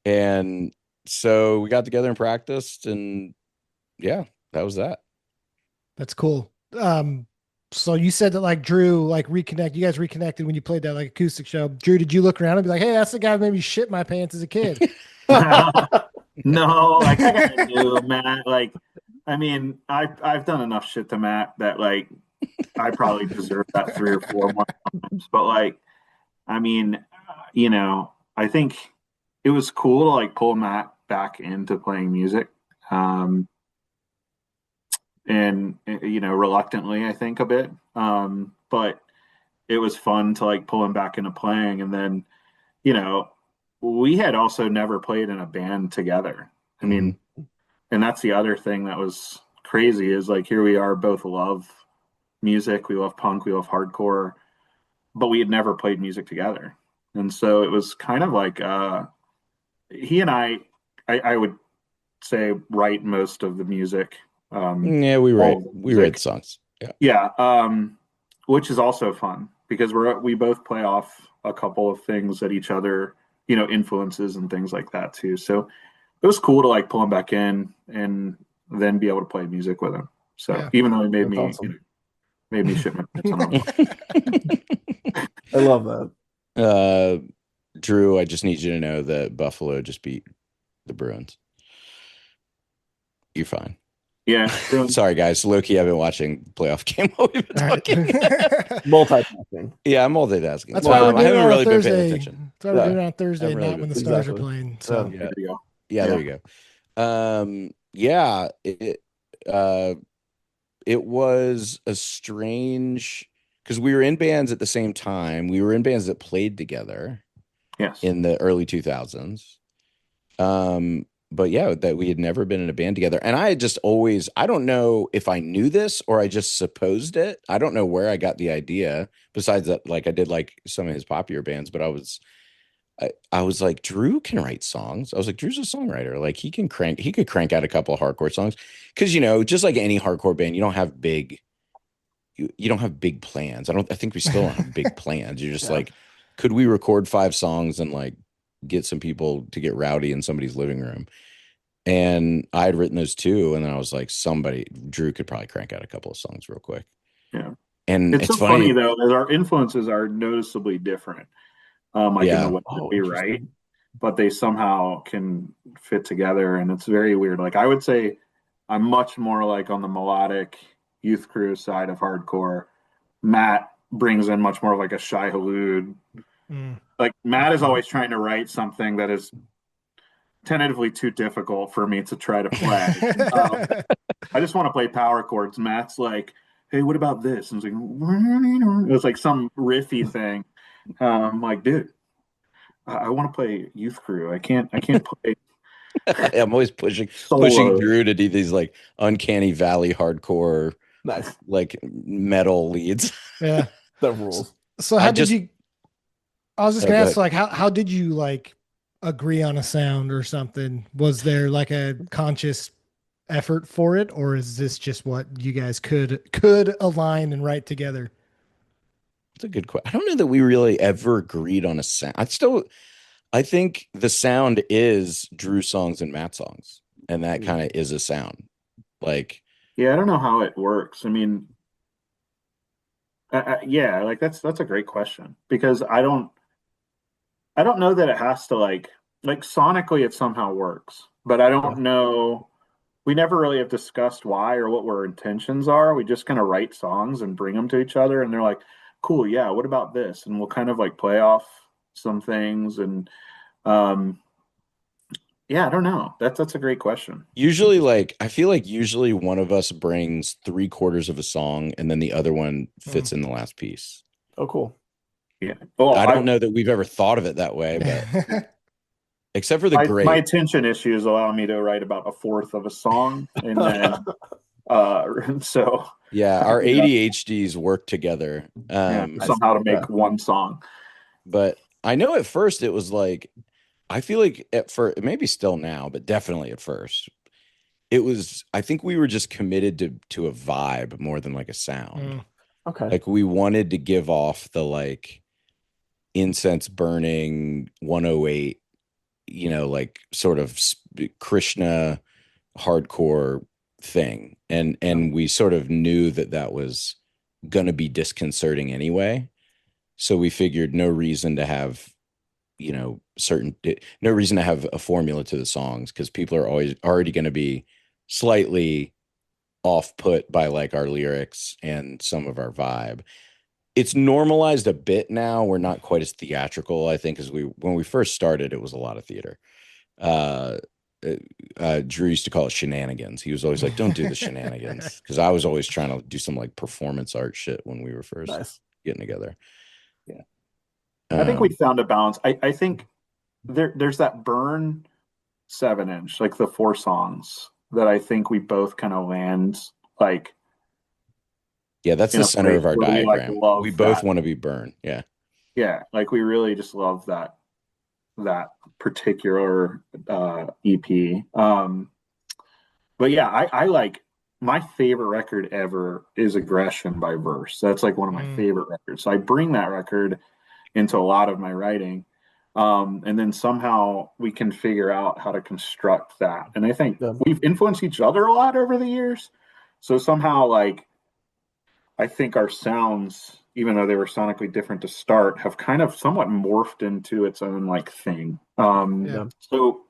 And so we got together and practiced, and yeah, that was that. That's cool. So you said that like Drew, like you guys reconnected when you played that like acoustic show. Drew, did you look around and be like, hey, that's the guy who made me shit my pants as a kid? No, like, I gotta do, Matt. Like, I mean, I've done enough shit to Matt that, like, I probably deserve that 3 or 4 more times. But, like, I mean, I think it was cool to, like, pull Matt back into playing music. And reluctantly, I think, a bit. But it was fun to, like, pull him back into playing. And then, we had also never played in a band together. I mean, and that's the other thing that was crazy is, like, here we are, both love music, we love punk, we love hardcore, but we had never played music together. And so it was kind of like he and I would say, write most of the music. Yeah, we write songs. Which is also fun because we both play off a couple of things that each other, influences and things like that too. So it was cool to, like, pull him back in and then be able to play music with him. So even though he made me, awesome. made me shit my pants on him. I love that. Drew, I just need you to know that Buffalo just beat the Bruins. You're fine. Yeah. Sorry, guys. Low-key, I've been watching playoff game while we've been talking. Multitasking. Yeah, I'm multitasking. That's why we're I doing it haven't on really a been paying Thursday. attention. That's why we're doing it on Thursday, Haven't really not when the been- Stars are Exactly. playing. So Yeah. There you go. There you go. Yeah, it was a strange because we were in bands at the same time. We were in bands that played together Yes. in the early 2000s. But yeah, that we had never been in a band together. And I had just always, I don't know if I knew this or I just supposed it. I don't know where I got the idea besides that, like I did like some of his popular bands, but I was like, Drew can write songs. I was like, Drew's a songwriter. Like he could crank out a couple of hardcore songs. Cause just like any hardcore band, you don't have big plans. I think we still don't have big plans. You're just like, could we record 5 songs and like get some people to get rowdy in somebody's living room? And I had written those 2. And then I was like, Drew could probably crank out a couple of songs real quick. Yeah. And it's so funny though, that our influences are noticeably different. In the way that we write, but they somehow can fit together, and it's very weird. Like I would say I'm much more like on the melodic Youth Crew side of hardcore. Matt brings in much more of like a Shai Hulud. Like Matt is always trying to write something that is tentatively too difficult for me to try to play. I just want to play power chords. Matt's like, hey, what about this? And it was like some riffy thing. I'm like, dude, I want to play Youth Crew. I can't play. I'm always pushing Drew to do these like uncanny valley hardcore, nice, like metal leads. Yeah, that rules. So how did you? I was just gonna ask, like, how did you like agree on a sound or something? Was there like a conscious effort for it, or is this just what you guys could align and write together? That's a good question. I don't know that we really ever agreed on a sound. I think the sound is Drew songs and Matt songs, and that kind of is a sound. Like, yeah, I don't know how it works. I mean, yeah, like that's a great question, because I don't know that it has to like sonically it somehow works, but I don't know. We never really have discussed why or what our intentions are. We just kind of write songs and bring them to each other, and they're like, cool, yeah, what about this? And we'll kind of like play off some things. And yeah, I don't know. That's a great question. Usually, like, I feel like usually one of us brings 3/4 of a song and then the other one fits in the last piece. Oh, cool. Yeah. Well, I don't know that we've ever thought of it that way, but except for my attention issues allow me to write about 1/4 of a song. And then, so yeah, our ADHDs work together somehow to make one song. But I know at first it was like, I feel like at first, maybe still now, but definitely at first, it was, I think we were just committed to a vibe more than like a sound. Okay. Like we wanted to give off the like incense burning 108, like sort of Krishna hardcore thing. And we sort of knew that was going to be disconcerting anyway. So we figured no reason to have, no reason to have a formula to the songs, because people are already going to be slightly off put by like our lyrics and some of our vibe. It's normalized a bit now. We're not quite as theatrical, I think, as when we first started, it was a lot of theater. Drew used to call it shenanigans. He was always like, don't do the shenanigans. Because I was always trying to do some like performance art shit when we were first getting together. Yeah. I think we found a balance. I think there's that Burn 7-inch, like the 4 songs that I think we both kind of land like. Yeah, that's the center of our diagram. We both want to be Burn. Yeah. Yeah, like we really just love that particular EP. But yeah, I like, my favorite record ever is Aggression by Verse. That's like one of my favorite records. So I bring that record into a lot of my writing. And then somehow we can figure out how to construct that. And I think we've influenced each other a lot over the years. So somehow, like, I think our sounds, even though they were sonically different to start, have kind of somewhat morphed into its own like thing. So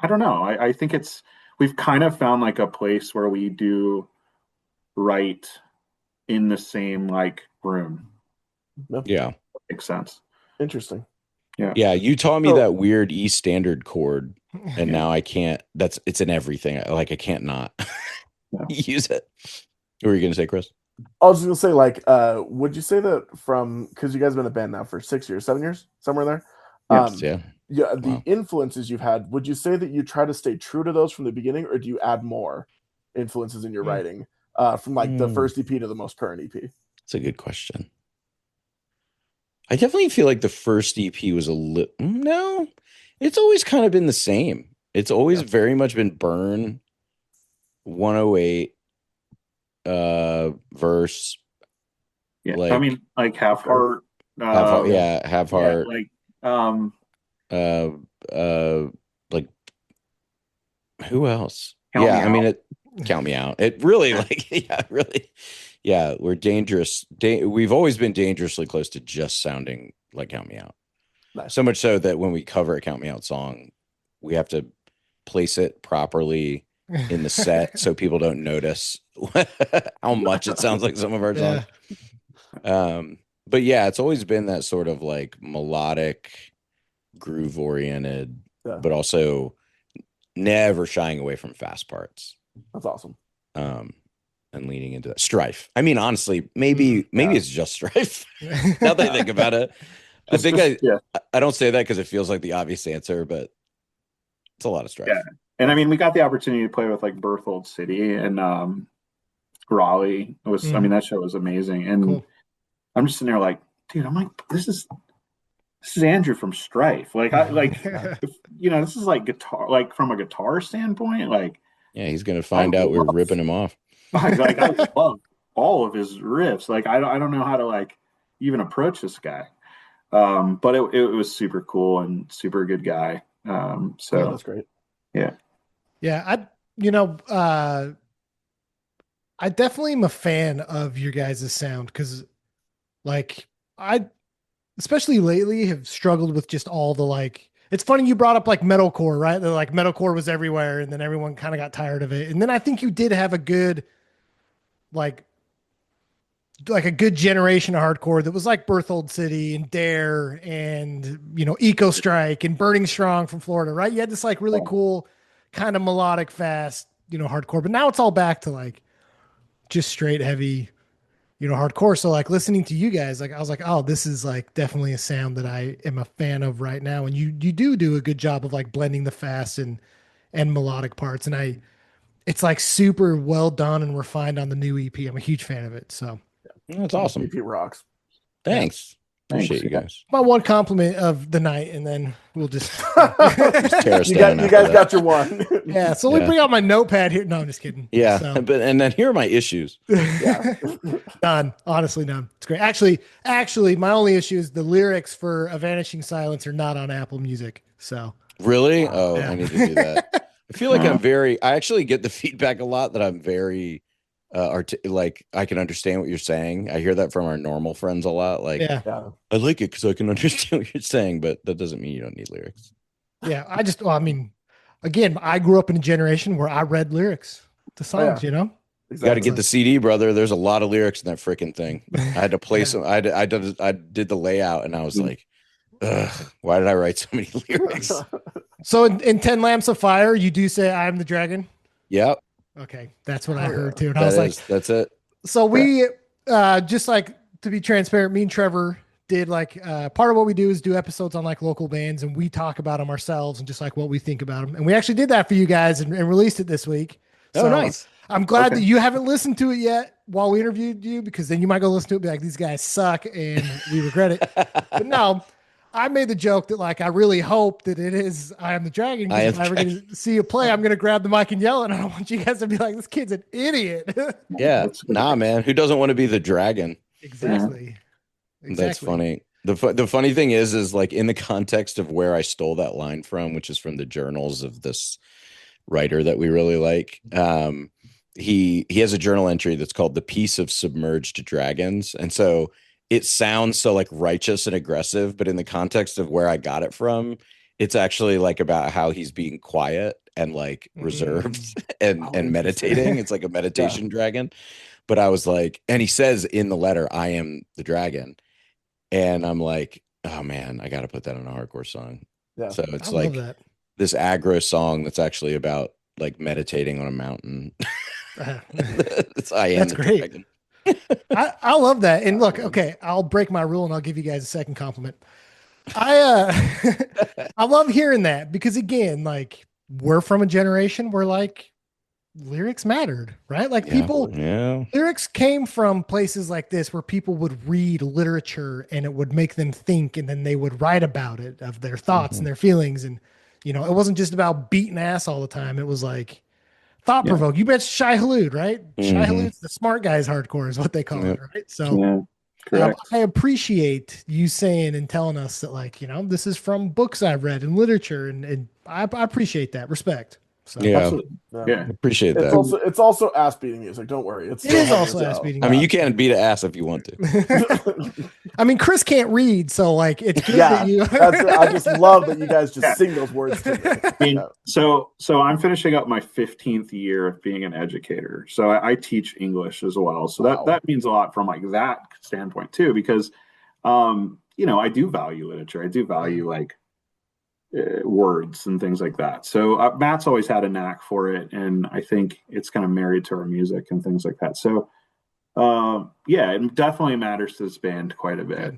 I don't know. I think we've kind of found like a place where we do write in the same like room. Yeah. Makes sense. Interesting. Yeah. Yeah. You taught me So- that weird E standard chord, and Yeah. now I can't. It's in everything. Like I can't not Yeah. use it. What were you gonna say, Chris? I was just gonna say, like, would you say that because you guys have been a band now for 6 years, 7 years, somewhere there? Yes. Yeah. Yeah, the Wow. influences you've had, would you say that you try to stay true to those from the beginning, or do you add more influences in your writing from like the first EP to the most current EP? That's a good question. I definitely feel like the first EP was a little. No, it's always kind of been the same. It's always very much been Burn, 108, verse. Yeah. Like, I mean, like Half Heart. Have Heart, yeah, Have Yeah, Heart. like Like who else? Count Me I mean, Out. it Count Me Out. It really like, yeah, really, yeah. We're dangerous. We've always been dangerously close to just sounding like Count Me Out. Nice. So much so that when we cover a Count Me Out song, we have to place it properly in the set so people don't notice how much it sounds like some of our songs. But yeah, it's always been that sort of like melodic, groove oriented, but also never shying away from fast parts. That's awesome. And leaning into that Strife. I mean, honestly, maybe it's just Strife. Now that I think about it, I don't say that because it feels like the obvious answer, but it's a lot of Strife. Yeah, and I mean, we got the opportunity to play with like Berthold City and Raleigh. It was, I mean, that show was amazing, and Cool. I'm just sitting there like, dude, I'm like, this is Andrew from Strife. Like, this is like guitar, like from a guitar standpoint, like. Yeah, he's gonna find out we're ripping him off. Like I love all of his riffs. Like I don't know how to like even approach this guy. But it was super cool and super good guy. So that's great. Yeah. Yeah, I definitely am a fan of your guys' sound because, like, I, especially lately, have struggled with just all the like. It's funny you brought up like metalcore, right? That like metalcore was everywhere, and then everyone kind of got tired of it. And then I think you did have a good, like a good generation of hardcore that was like Berthold City and Dare and Eco Strike and Burning Strong from Florida, right? You had this like really cool kind of melodic, fast, hardcore. But now it's all back to like just straight heavy, hardcore. So like listening to you guys, like I was like, oh, this is like definitely a sound that I am a fan of right now. And you do a good job of like blending the fast and melodic parts. And it's like super well done and refined on the new EP. I'm a huge fan of it. So that's awesome. EP rocks. Thanks. Appreciate you guys. My one compliment of the night, and then we'll just tear us you down. You guys got your one. Yeah. So let me bring out my notepad here. No, I'm just kidding. Yeah. So. And then here are my issues. Yeah. None. Honestly, none. It's great. Actually, my only issue is the lyrics for A Vanishing Silence are not on Apple Music. So really? Oh, yeah. I need to do that. I feel like I actually get the feedback a lot that I'm very like I can understand what you're saying. I hear that from our normal friends a lot. Like, yeah. I like it because I can understand what you're saying, but that doesn't mean you don't need lyrics. Yeah. I mean, again, I grew up in a generation where I read lyrics to songs, Exactly. You got to get the CD, brother. There's a lot of lyrics in that freaking thing. I had to play some. I did the layout, and I was like, ugh, why did I write so many lyrics? So in 10 Lamps of Fire, you do say I am the dragon? Yep. Okay. That's what I heard too. And I was like, that's it. So we just like to be transparent, me and Trevor did like part of what we do is do episodes on like local bands, and we talk about them ourselves and just like what we think about them. And we actually did that for you guys and released it this week. So nice. I'm glad that you haven't listened to it yet while we interviewed you, because then you might go listen to it and be like, these guys suck and we regret it. But no, I made the joke that like I really hope that it is I Am the Dragon. Because if I ever get to see you play, I'm gonna grab the mic and yell it. And I don't want you guys to be like, this kid's an idiot. Yeah. Nah, man. Who doesn't want to be the dragon? Exactly. That's funny. The funny thing is like in the context of where I stole that line from, which is from the journals of this writer that we really like. He has a journal entry that's called The Peace of Submerged Dragons. And so it sounds so like righteous and aggressive, but in the context of where I got it from, It's actually like about how he's being quiet and like reserved and meditating. It's like a meditation dragon. But I was like, and he says in the letter, I am the dragon. And I'm like, oh man, I got to put that in a hardcore song. Yeah. So it's I love like that. this aggro song that's actually about like meditating on a mountain. It's I am That's the great. dragon. I love that. And look, okay, I'll break my rule and I'll give you guys a second compliment. I love hearing that because again, like we're from a generation where like lyrics mattered, right? Like people lyrics came from places like this where people would read literature and it would make them think and then they would write about it of their thoughts and their feelings. And it wasn't just about beating ass all the time. It was like thought provoking. You bet Shai Hulud, right? Shai Hulud's the smart guys hardcore is what they call it, right? So I appreciate you saying and telling us that, like, this is from books I've read and literature, and I appreciate that. Respect. So I appreciate it's that. It's also ass beating music. Don't worry. It is also ass beating. I mean, you can beat an ass if you want to. I mean, Chris can't read, so like it's good that you. I just love that you guys just sing those words to me. I mean, so I'm finishing up my 15th year of being an educator. So I teach English as well. So that means a lot from like that standpoint too, because I do value literature. I do value like words and things like that. So Matt's always had a knack for it, and I think it's kind of married to our music and things like that. So it definitely matters to this band quite a bit.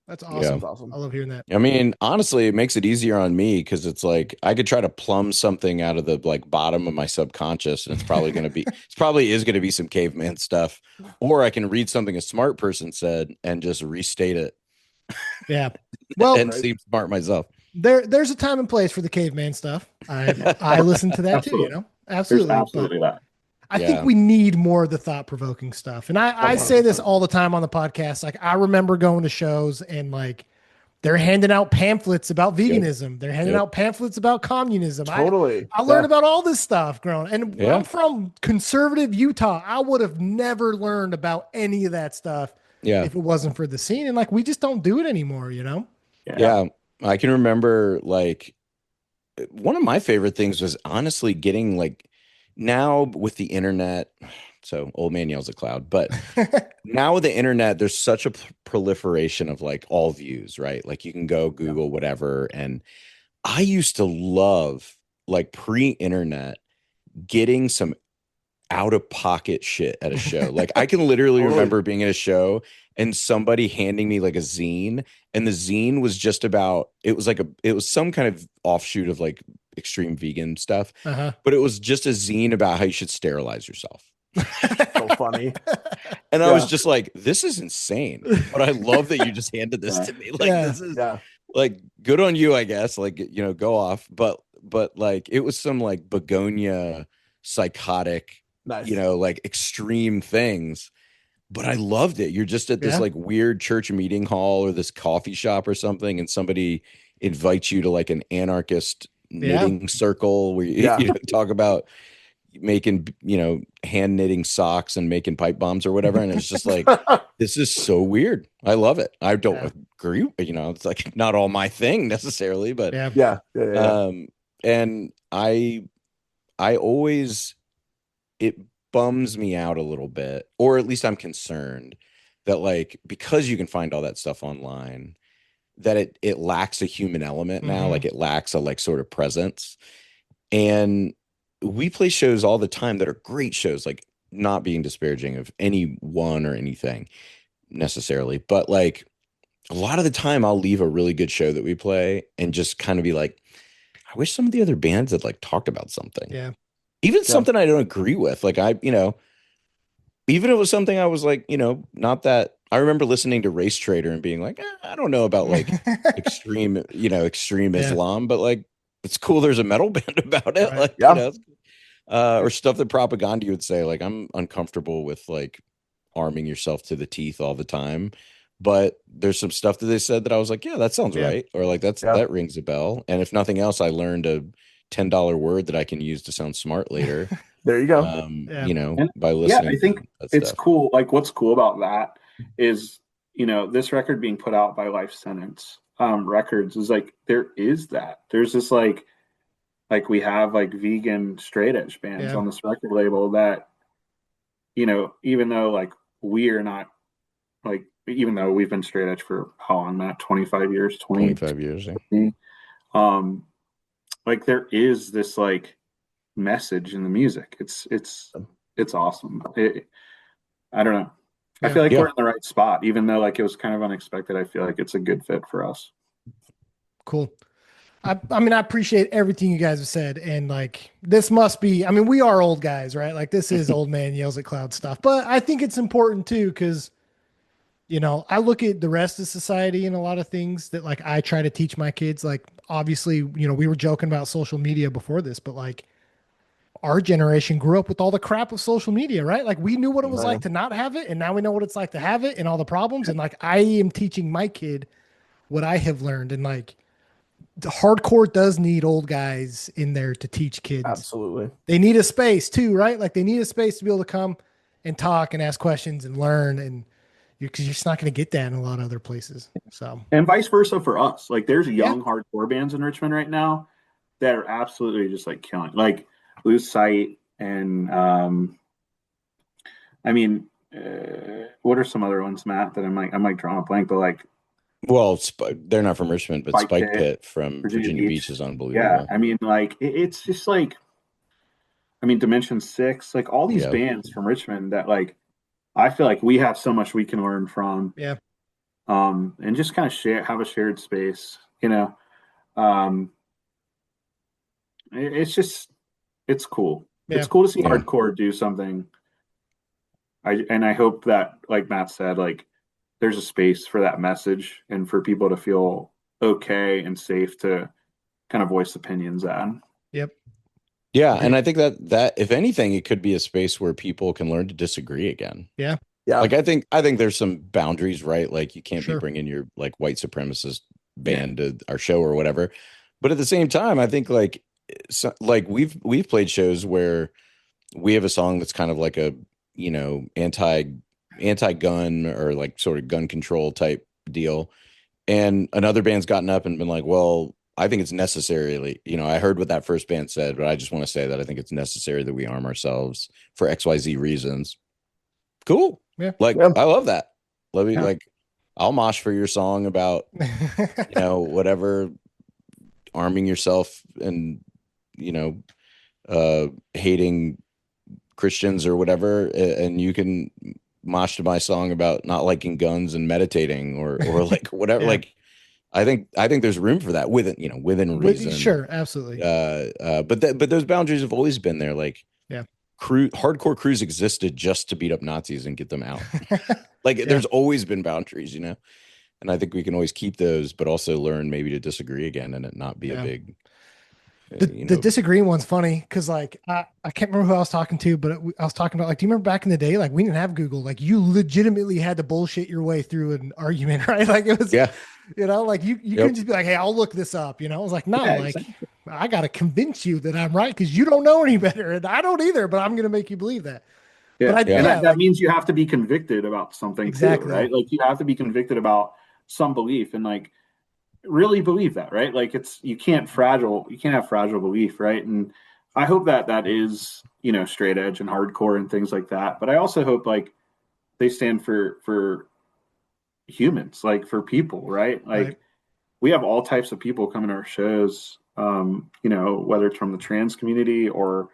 That's awesome. Yeah. Awesome. I love hearing that. I mean, honestly, it makes it easier on me because it's like I could try to plumb something out of the like bottom of my subconscious, and it's probably going to be some caveman stuff, or I can read something a smart person said and just restate it. Yeah, well, and seem smart myself. There's a time and place for the caveman stuff. I listen to that too. Absolutely. There's absolutely that. I think we need more of the thought-provoking stuff. And I say this all the time on the podcast. Like, I remember going to shows and like they're handing out pamphlets about veganism. They're handing out pamphlets about communism. Totally. I learned about all this stuff growing. And when I'm from conservative Utah, I would have never learned about any of that stuff if it wasn't for the scene. And like, we just don't do it anymore, Yeah. I can remember like one of my favorite things was honestly getting like, now with the internet, so old man yells at cloud, but now with the internet, there's such a proliferation of like all views, right? Like you can go Google whatever. And I used to love like pre-internet getting some out of pocket shit at a show. Like I can literally remember being at a show and somebody handing me like a zine, and the zine was just about, it was some kind of offshoot of like extreme vegan stuff, but it was just a zine about how you should sterilize yourself. So funny. And I was just like, this is insane, but I love that you just handed this to me. Like this is like good on you, I guess. Like, go off. But like it was some like begonia psychotic, like extreme things. But I loved it. You're just at this like weird church meeting hall or this coffee shop or something, and somebody invites you to like an anarchist knitting circle where you talk about making, hand knitting socks and making pipe bombs or whatever. And it's just like, this is so weird. I love it. I don't agree. It's like not all my thing necessarily, but and I always, it bums me out a little bit, or at least I'm concerned that like, because you can find all that stuff online, that it lacks a human element now. Like it lacks a like sort of presence. And we play shows all the time that are great shows, like not being disparaging of anyone or anything necessarily, but like a lot of the time I'll leave a really good show that we play and just kind of be like, I wish some of the other bands had like talked about something. Yeah. Even something I don't agree with. Like even if it was something I was like, not that. I remember listening to Race Trader and being like, I don't know about like extreme Islam, but like it's cool. There's a metal band about it. Like, or stuff that propaganda would say, like, I'm uncomfortable with like arming yourself to the teeth all the time. But there's some stuff that they said that I was like, yeah, that sounds right. Or like, that rings a bell. And if nothing else, I learned a $10 word that I can use to sound smart later. There you go. By listening. Yeah, I think it's cool. Like what's cool about that is, this record being put out by Life Sentence. records is like there's this like we have like vegan straight edge bands on this record label that, you know, even though like we are not like, even though we've been straight edge for how long, Matt? 25 years, 25 years. Like there is this like message in the music. It's awesome. I don't know. I feel like we're in the right spot, even though like it was kind of unexpected. I feel like it's a good fit for us. Cool. I mean, I appreciate everything you guys have said. And like, this must be, I mean, we are old guys, right? Like this is old man yells at cloud stuff, but I think it's important too. Cause you know, I look at the rest of society and a lot of things that like, I try to teach my kids. Like, obviously, you know, we were joking about social media before this, but like our generation grew up with all the crap of social media, right? Like we knew what it was like to not have it. And now we know what it's like to have it and all the problems. And like, I am teaching my kid what I have learned. And like, the hardcore does need old guys in there to teach kids. Absolutely. They need a space too, right? Like they need a space to be able to come and talk and ask questions and learn. And because you're just not going to get that in a lot of other places. So, and vice versa for us. Like there's young hardcore bands in Richmond right now that are absolutely just like killing, like Lose Sight. And I mean, what are some other ones, Matt, that I might draw a blank, but like, well, they're not from Richmond, but Spike Pit from Virginia Beach is unbelievable. Yeah, I mean, like it's just like, I mean, Dimension 6, like all these bands from Richmond that like I feel like we have so much we can learn from. Yeah. And just kind of have a shared space, you know. It's cool. Yeah. It's cool to see hardcore do something. I hope that, like Matt said, like there's a space for that message and for people to feel okay and safe to kind of voice opinions on. Yep. Yeah. And I think that if anything, it could be a space where people can learn to disagree again. Yeah. Yeah. Like I think there's some boundaries, right? Like you can't be bringing your like white supremacist band to our show or whatever. But at the same time, I think like we've played shows where we have a song that's kind of like a, you know, anti-gun or like sort of gun control type deal. And another band's gotten up and been like, well, I think it's necessarily, you know, I heard what that first band said, but I just want to say that I think it's necessary that we arm ourselves for XYZ reasons. Cool. Yeah. Like, I love that. Love you. Like, I'll mosh for your song about, you know, whatever, arming yourself and, you know, hating Christians or whatever. And you can mosh to my song about not liking guns and meditating or like whatever. Like, I think there's room for that within reason. Sure. Absolutely. But those boundaries have always been there. Like, hardcore crews existed just to beat up Nazis and get them out. Like there's always been boundaries, you know, and I think we can always keep those, but also learn maybe to disagree again and it not be a big, the disagreeing one's funny. Cause like, I can't remember who I was talking to, but I was talking about like, do you remember back in the day? Like we didn't have Google, like you legitimately had to bullshit your way through an argument, right? Like it was, you know, like you couldn't just be like, hey, I'll look this up. You know, I was like, no, exactly. I got to convince you that I'm right. Cause you don't know any better and I don't either, but I'm going to make you believe that. Yeah. But that means you have to be convicted about something too, right? Like you have to be convicted about some belief and like really believe that, right? Like you can't have fragile belief, right? And I hope that is, you know, straight edge and hardcore and things like that. But I also hope like they stand for humans, like for people, right? Like we have all types of people coming to our shows, you know, whether it's from the trans community or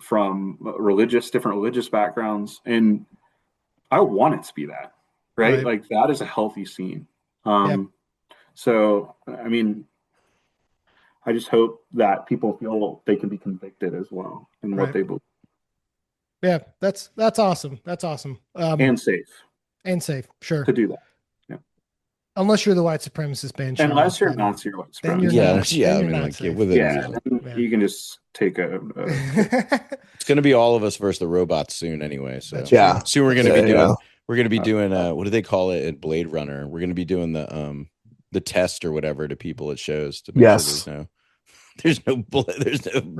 from different religious backgrounds. And I want it to be that, right? Like that is a healthy scene. So, I mean, I just hope that people feel they can be convicted as well in what they believe. Yeah, that's awesome. That's awesome. And safe. Sure. To do that. Yeah. Unless you're the white supremacist band. Unless you're Nazi or white supremacist. You can just take It's going to be all of us versus the robots soon anyway. So soon we're going to be doing what do they call it at Blade Runner? We're going to be doing the test or whatever to people at shows to make sure there's no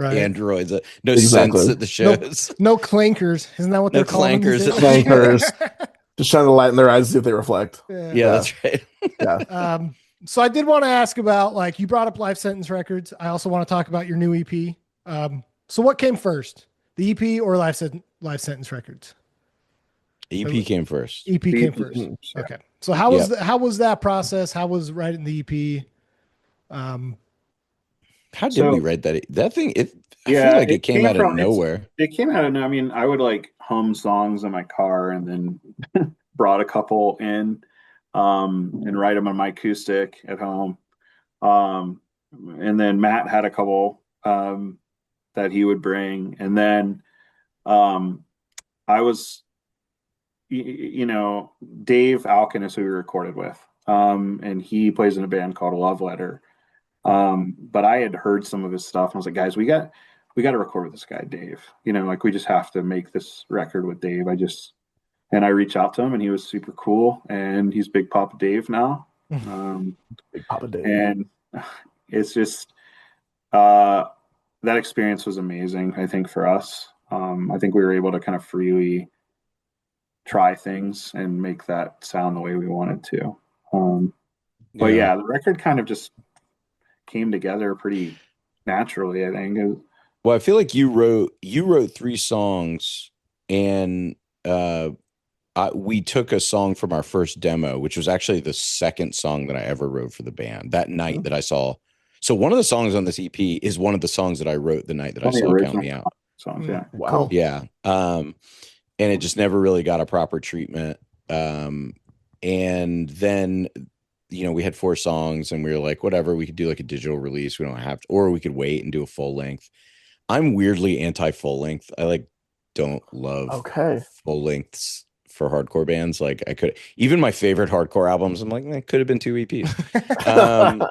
androids, no sense at the shows. No clankers. Isn't that what they're calling them? Clankers. Just shine the light in their eyes to see if they reflect. Yeah, that's right. So I did want to ask about, like, you brought up Life Sentence Records. I also want to talk about your new EP. So what came first, the EP or Life Sentence Records? EP came first. EP came EP, first. yeah. Okay. So how was that process? How was writing the EP? How did So, we write that? That thing, I yeah, feel like it came out of nowhere. It came out of, I mean, I would like hum songs in my car and then brought a couple in and write them on my acoustic at home. And then Matt had a couple that he would bring. And then I was, you know, Dave Alkin is who we recorded with. And he plays in a band called Love Letter. But I had heard some of his stuff and I was like, guys, we got to record with this guy, Dave. You know, like we just have to make this record with Dave. And I reached out to him and he was super cool. And he's Big Papa Dave now. Big Papa Dave. And it's just, that experience was amazing, I think, for us. I think we were able to kind of freely try things and make that sound the way we wanted to. But yeah, the record kind of just came together pretty naturally, I think. Well, I feel like you wrote 3 songs, and we took a song from our first demo, which was actually the second song that I ever wrote for the band that night that I saw. So one of the songs on this EP is one of the songs that I wrote the night that I saw Count Me Out. Songs, yeah. Wow. Yeah. And it just never really got a proper treatment. And then, you know, we had 4 songs and we were like, whatever, we could do like a digital release. We don't have to, or we could wait and do a full length. I'm weirdly anti full length. I like don't love full lengths for hardcore bands. Like I could, even my favorite hardcore albums, I'm like, it could have been 2 EPs.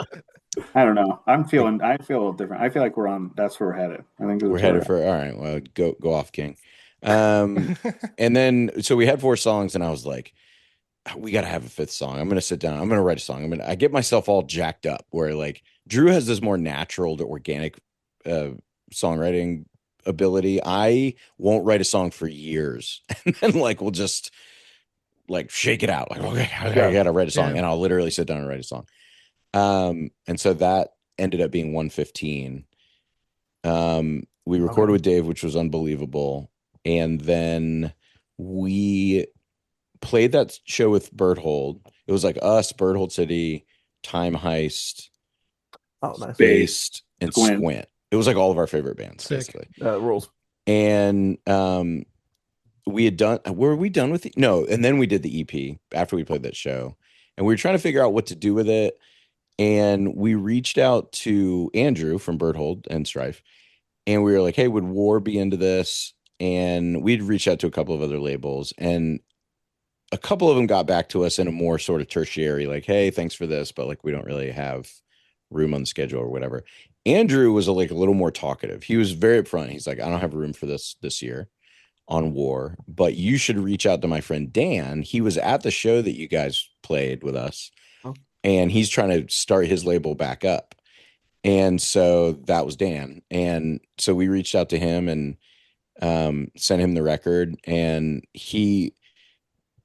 I don't know. I feel a little different. I feel like that's where we're headed. I think we're headed for, all right, well, go off, King. And then, so we had 4 songs and I was like, we got to have a 5th song. I'm going to sit down. I'm going to write a song. I get myself all jacked up where like Drew has this more natural to organic songwriting ability. I won't write a song for years. And then like, we'll just like shake it out. Like, okay, I got to write a song. And I'll literally sit down and write a song. And so that ended up being 115. We recorded with Dave, which was unbelievable. And then we played that show with Berthold. It was like us, Berthold City, Time Heist, Based, and Squint. It was like all of our favorite bands, basically. Rules. And we had done, were we done with no, and then we did the EP after we played that show. And we were trying to figure out what to do with it. And we reached out to Andrew from Berthold and Strife. And we were like, hey, would War be into this? And we'd reached out to a couple of other labels. And a couple of them got back to us in a more sort of tertiary, like, hey, thanks for this, but like we don't really have room on the schedule or whatever. Andrew was a little more talkative. He was very upfront. He's like, I don't have room for this year on War, but you should reach out to my friend Dan. He was at the show that you guys played with us, and he's trying to start his label back up. And so that was Dan. And so we reached out to him and sent him the record, and he,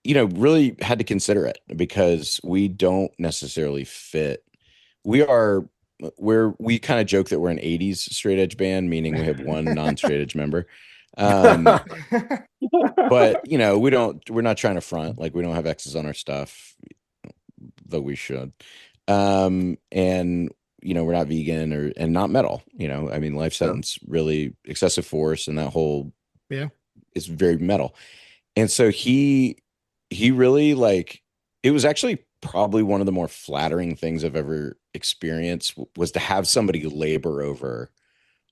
you know, really had to consider it because we don't necessarily fit. We kind of joke that we're an 80s straight edge band, meaning we have one non-straight edge member. But you know, we're not trying to front, like we don't have X's on our stuff, though we should. And you know, we're not vegan and not metal, you know, I mean, Life Sentence, really Excessive Force and that whole, is very metal. And so he really, like, it was actually probably one of the more flattering things I've ever experienced was to have somebody labor over,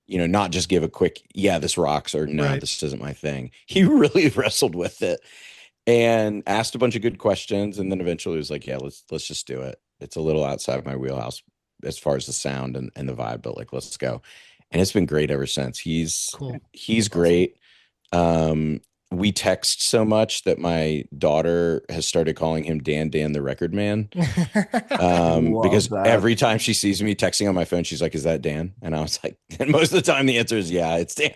you know, not just give a quick, yeah, this rocks, or no, this isn't my thing. He really wrestled with it and asked a bunch of good questions. And then eventually was like, yeah, let's just do it. It's a little outside of my wheelhouse as far as the sound and the vibe, but like, let's go. And it's been great ever since. He's great. We text so much that my daughter has started calling him Dan the Record Man. Because every time she sees me texting on my phone, she's like, is that Dan? And I was like, and most of the time the answer is, yeah, it's Dan.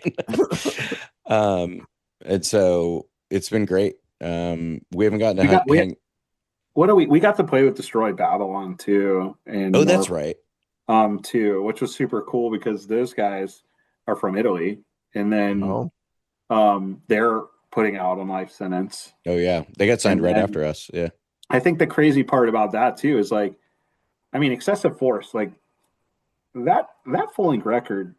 And so it's been great. We haven't gotten to what do we got to play with Destroy Babylon too, and Oh, that's more right. too, which was super cool because those guys are from Italy, and then Oh, they're putting out on life sentence. Oh yeah, they got signed And right then after us. Yeah. I think the crazy part about that too is like, I mean, Excessive Force, like that full length record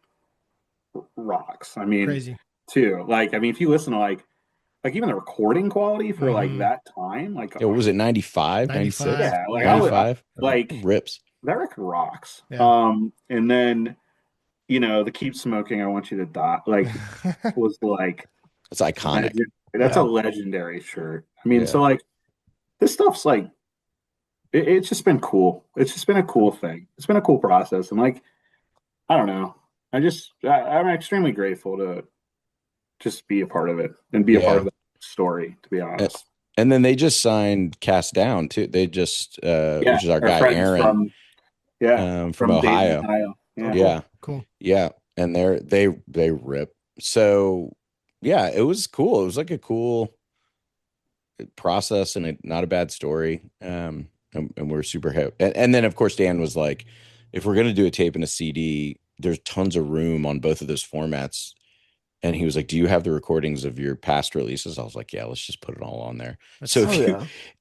rocks. I mean, Crazy. too. Like, I mean, if you listen to like even the recording quality for like Mhm. that time, like Yeah, what was it, 95, 96, 95. yeah, like I Yeah. would yeah. like rips. that record rocks. Yeah. And then the Keep Smoking, I Want You to Die, like was like It's iconic. legend. That's a Yeah. legendary shirt. I mean, Yeah. so like this stuff's like it's just been cool. It's just been a cool thing. It's been a cool process, and like I don't know. I'm extremely grateful to just be a part of it and be a part Yeah. of the story. To be A- honest, And then they just signed Cast Down too. They just yeah, which is our our guy friends Aaron from from Dayton, Ohio. Ohio. Oh, Yeah, cool. Yeah. Cool. Yeah. And they rip. So yeah, it was cool. It was like a cool process and not a bad story. And we're super happy. And then of course Dan was like, if we're gonna do a tape and a CD, there's tons of room on both of those formats. And he was like, "Do you have the recordings of your past releases?" I was like, "Yeah, let's just put it all on there." That's So Oh if you,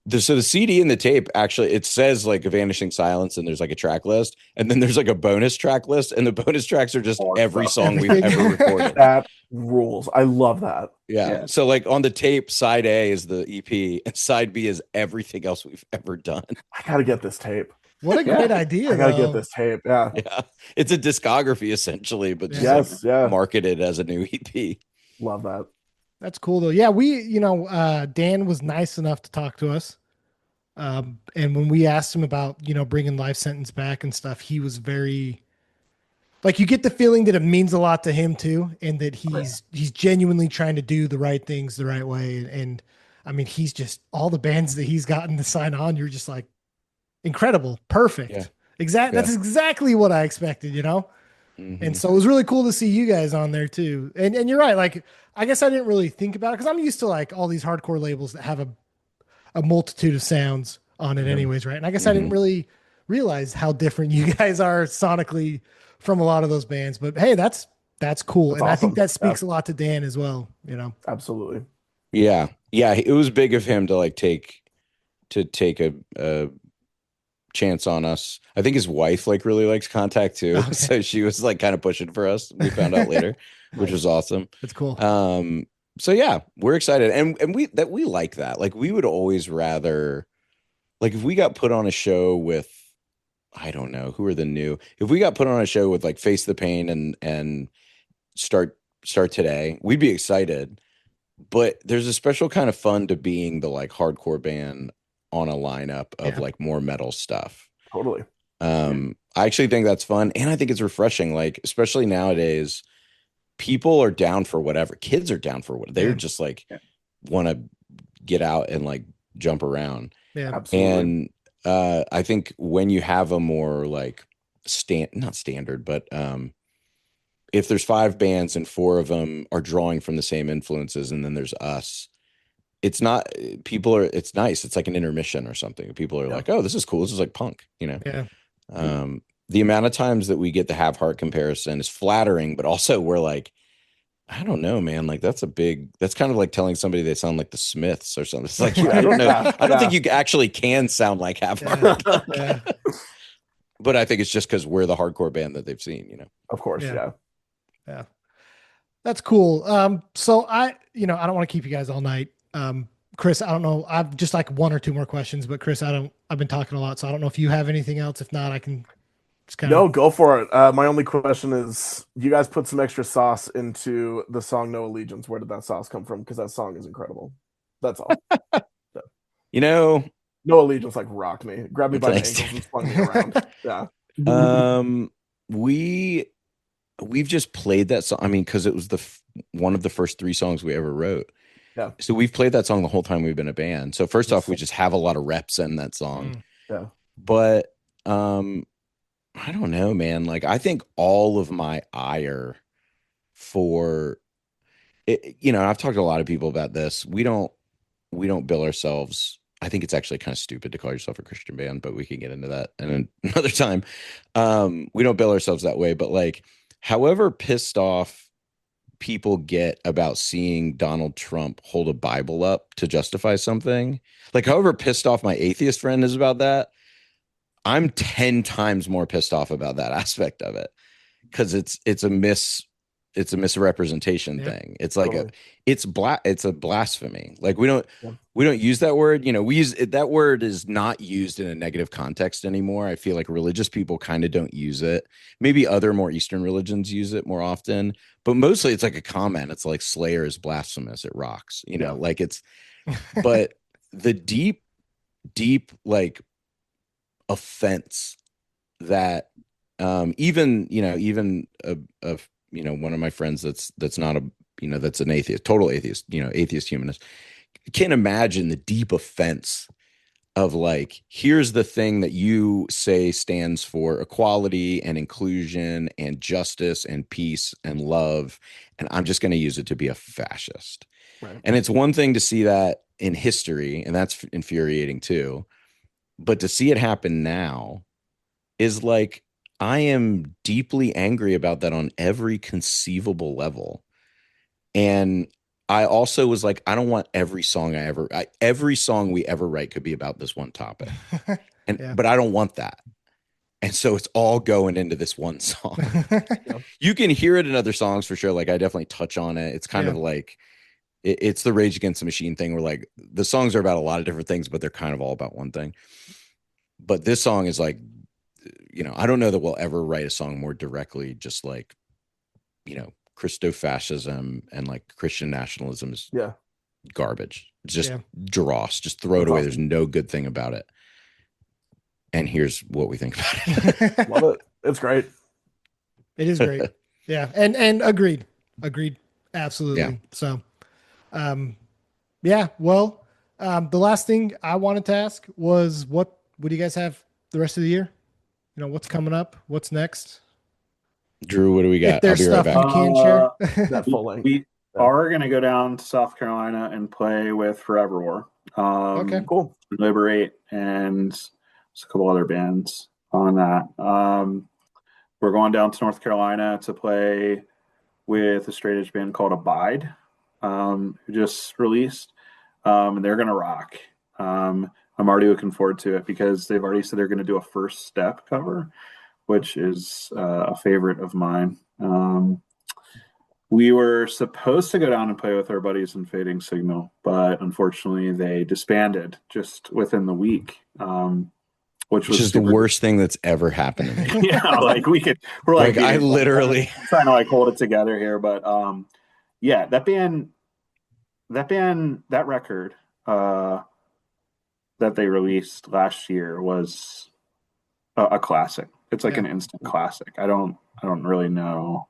yeah. so the CD and the tape actually it says like a Vanishing Silence, and there's like a track list, and then there's like a bonus track list, and the bonus tracks are just all our every stuff. song we've everything. ever recorded. That rules. I love that. Yeah. Yeah, So like on the tape, side A is the EP, and side B is everything else we've ever done. I gotta get this tape. What a Yeah. great idea, I gotta get though. this tape. Yeah. Yeah. It's a discography essentially, but just Yeah. like Yes. Yeah. marketed as a new EP. Love that. That's cool, though. Yeah, Dan was nice enough to talk to us. And when we asked him about, bringing Life Sentence back and stuff, he was very, like, you get the feeling that it means a lot to him too, and that he's genuinely trying to do the right things the right way. And I mean, he's just all the bands that he's gotten to sign on. You're just like incredible, Yeah. perfect, exact. Yeah. That's exactly what I expected. And Mhm. so it was really cool to see you guys on there too. And you're right. Like, I guess I didn't really think about it because I'm used to like all these hardcore labels that have a multitude of sounds on it anyways, right? And I guess I didn't Mhm. really realize how different you guys are sonically from a lot of those bands. But hey, that's cool. That's And I think awesome. that Yeah. speaks a lot to Dan as well. Absolutely. Yeah. Yeah. It was big of him to like take a chance on us. I think his wife like really likes Contact too. Okay. So she was like kind of pushing for us. We found out later, which was awesome. That's cool. So yeah, we're excited. And we like that. Like we would always rather like if we got put on a show with I don't know who are the new if we got put on a show with like Face the Pain and start today, we'd be excited. But there's a special kind of fun to being the like hardcore band on a lineup of Yeah. like more metal stuff. Totally. I actually think that's fun, and I think it's refreshing. Like especially nowadays, people are down for whatever. Kids are down for what they're Yeah. just like Yeah. want to get out and like jump around. Yeah. Absolutely. And I think when you have a more like not standard, but if there's 5 bands and 4 of them are drawing from the same influences, and then there's us, it's not it's nice. It's like an intermission or something. People are Yeah. like, oh, this is cool. This is like punk, Yeah. The amount of times that we get the have heart comparison is flattering, but also we're like, I don't know, man. Like that's kind of like telling somebody they sound like the Smiths or something. It's like, I don't know. Yeah. I don't think you actually can sound like have heart. Yeah. But I think it's just because we're the hardcore band that they've seen. Of course. Yeah. Yeah. That's cool. So I don't want to keep you guys all night. Chris, I don't know. I've just like 1 or 2 more questions, but Chris, I've been talking a lot, so I don't know if you have anything else. If not, I can just kind No, of. go for it. My only question is, you guys put some extra sauce into the song "No Allegiance." Where did that sauce come from? Because that song is incredible. That's all. No "No Allegiance" like rocked me, grabbed me by the Thanks. ankles and spun me around. Yeah. We've just played that song. I mean, because it was one of the first 3 songs we ever wrote. Yeah. So we've played that song the whole time we've been a band. So first off, we Yes. just have a lot of reps in that song. Yeah. But I don't know, man. Like I think all of my ire for it, I've talked to a lot of people about this. We don't bill ourselves I think it's actually kind of stupid to call yourself a Christian band, but we can get into that another time. We don't bill ourselves that way, but like, however pissed off people get about seeing Donald Trump hold a Bible up to justify something, like however pissed off my atheist friend is about that, I'm 10 times more pissed off about that aspect of it, because it's a misrepresentation thing. It's like it's a blasphemy. Like we don't use that word. We use it, that word is not used in a negative context anymore. I feel like religious people kind of don't use it. Maybe other more Eastern religions use it more often, but mostly it's like a comment. It's like Slayer is blasphemous. It rocks. Like it's. But the deep like offense that even one of my friends that's not that's an atheist, total atheist, atheist humanist, can't imagine the deep offense of like, here's the thing that you say stands for equality and inclusion and justice and peace and love, and I'm just going to use it to be a fascist. Right. And it's one thing to see that in history, and that's infuriating too, but to see it happen now is like, I am deeply angry about that on every conceivable level. And I also was like, I don't want every song every song we ever write could be about this one topic. But I don't want that. And so it's all going into this one song. You can hear it in other songs for sure. Like I definitely touch on it. It's kind of like, it's the Rage Against the Machine thing where like the songs are about a lot of different things, but they're kind of all about one thing. But this song is like, I don't know that we'll ever write a song more directly, just like, Christo-fascism and like Christian nationalism is garbage. It's just dross. Just throw it away. Awesome. There's no good thing about it. And here's what we think about it. Love it. It's great. It is great. Yeah. And agreed. Absolutely. Yeah. So, well, the last thing I wanted to ask was what do you guys have the rest of the year? What's coming up? What's next? Drew, what do we got? If there's stuff you can share. We are going to go down to South Carolina and play with Forever War. Okay, cool. Liberate and a couple other bands on that. We're going down to North Carolina to play with a straight edge band called Abide, who just released, and they're going to rock. I'm already looking forward to it because they've already said they're going to do a First Step cover, which is a favorite of mine. We were supposed to go down and play with our buddies in Fading Signal, but unfortunately they disbanded just within the week, which was the worst thing that's ever happened to me. Yeah, like we're like I literally trying to like hold it together here, but that record that they released last year was a classic. It's like an instant classic. I don't really know,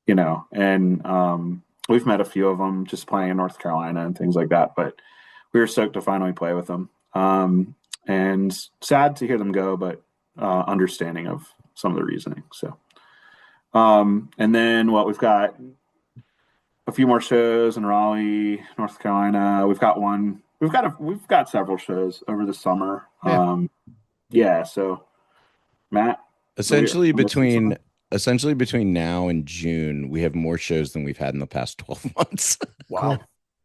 and we've met a few of them just playing in North Carolina and things like that, but we were stoked to finally play with them. And sad to hear them go, but understanding of some of the reasoning. So, and then we've got a few more shows in Raleigh, North Carolina. We've got several shows over the summer. So Matt, essentially between now and June, we have more shows than we've had in the past 12 months. Wow.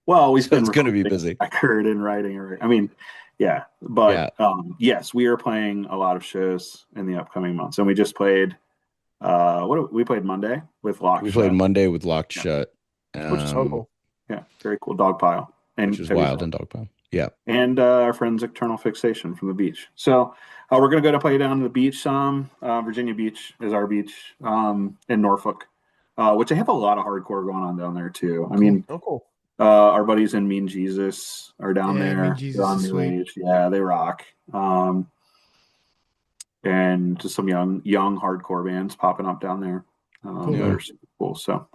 Well, it's going to be busy. Record and writing. I mean, yeah, but yes, we are playing a lot of shows in the upcoming months, and we just played. We played Monday with Locked. We played Monday with Locked Shut, which is so cool. Yeah, very cool. Dogpile, which is wild and Dogpile. Yeah, and our friends Eternal Fixation from the beach. So we're gonna go to play down to the beach. Virginia Beach is our beach in Norfolk, which I have a lot of hardcore going on down there too. I mean, cool. Our buddies in Mean Jesus are down there. Mean Jesus on New Age. Yeah, they rock. And just some young hardcore bands popping up down there. That are super cool. So,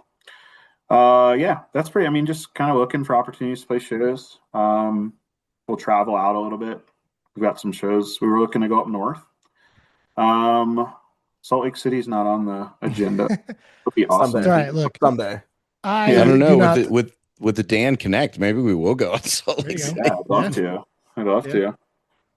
that's pretty. I mean, just kind of looking for opportunities to play shows. We'll travel out a little bit. We've got some shows. We were looking to go up north. Salt Lake City's not on the agenda. It'll be awesome. All right, look, someday. I don't know with the Dan Connect, maybe we will go on Salt Lake City. Yeah, I'd love to. I'd love to.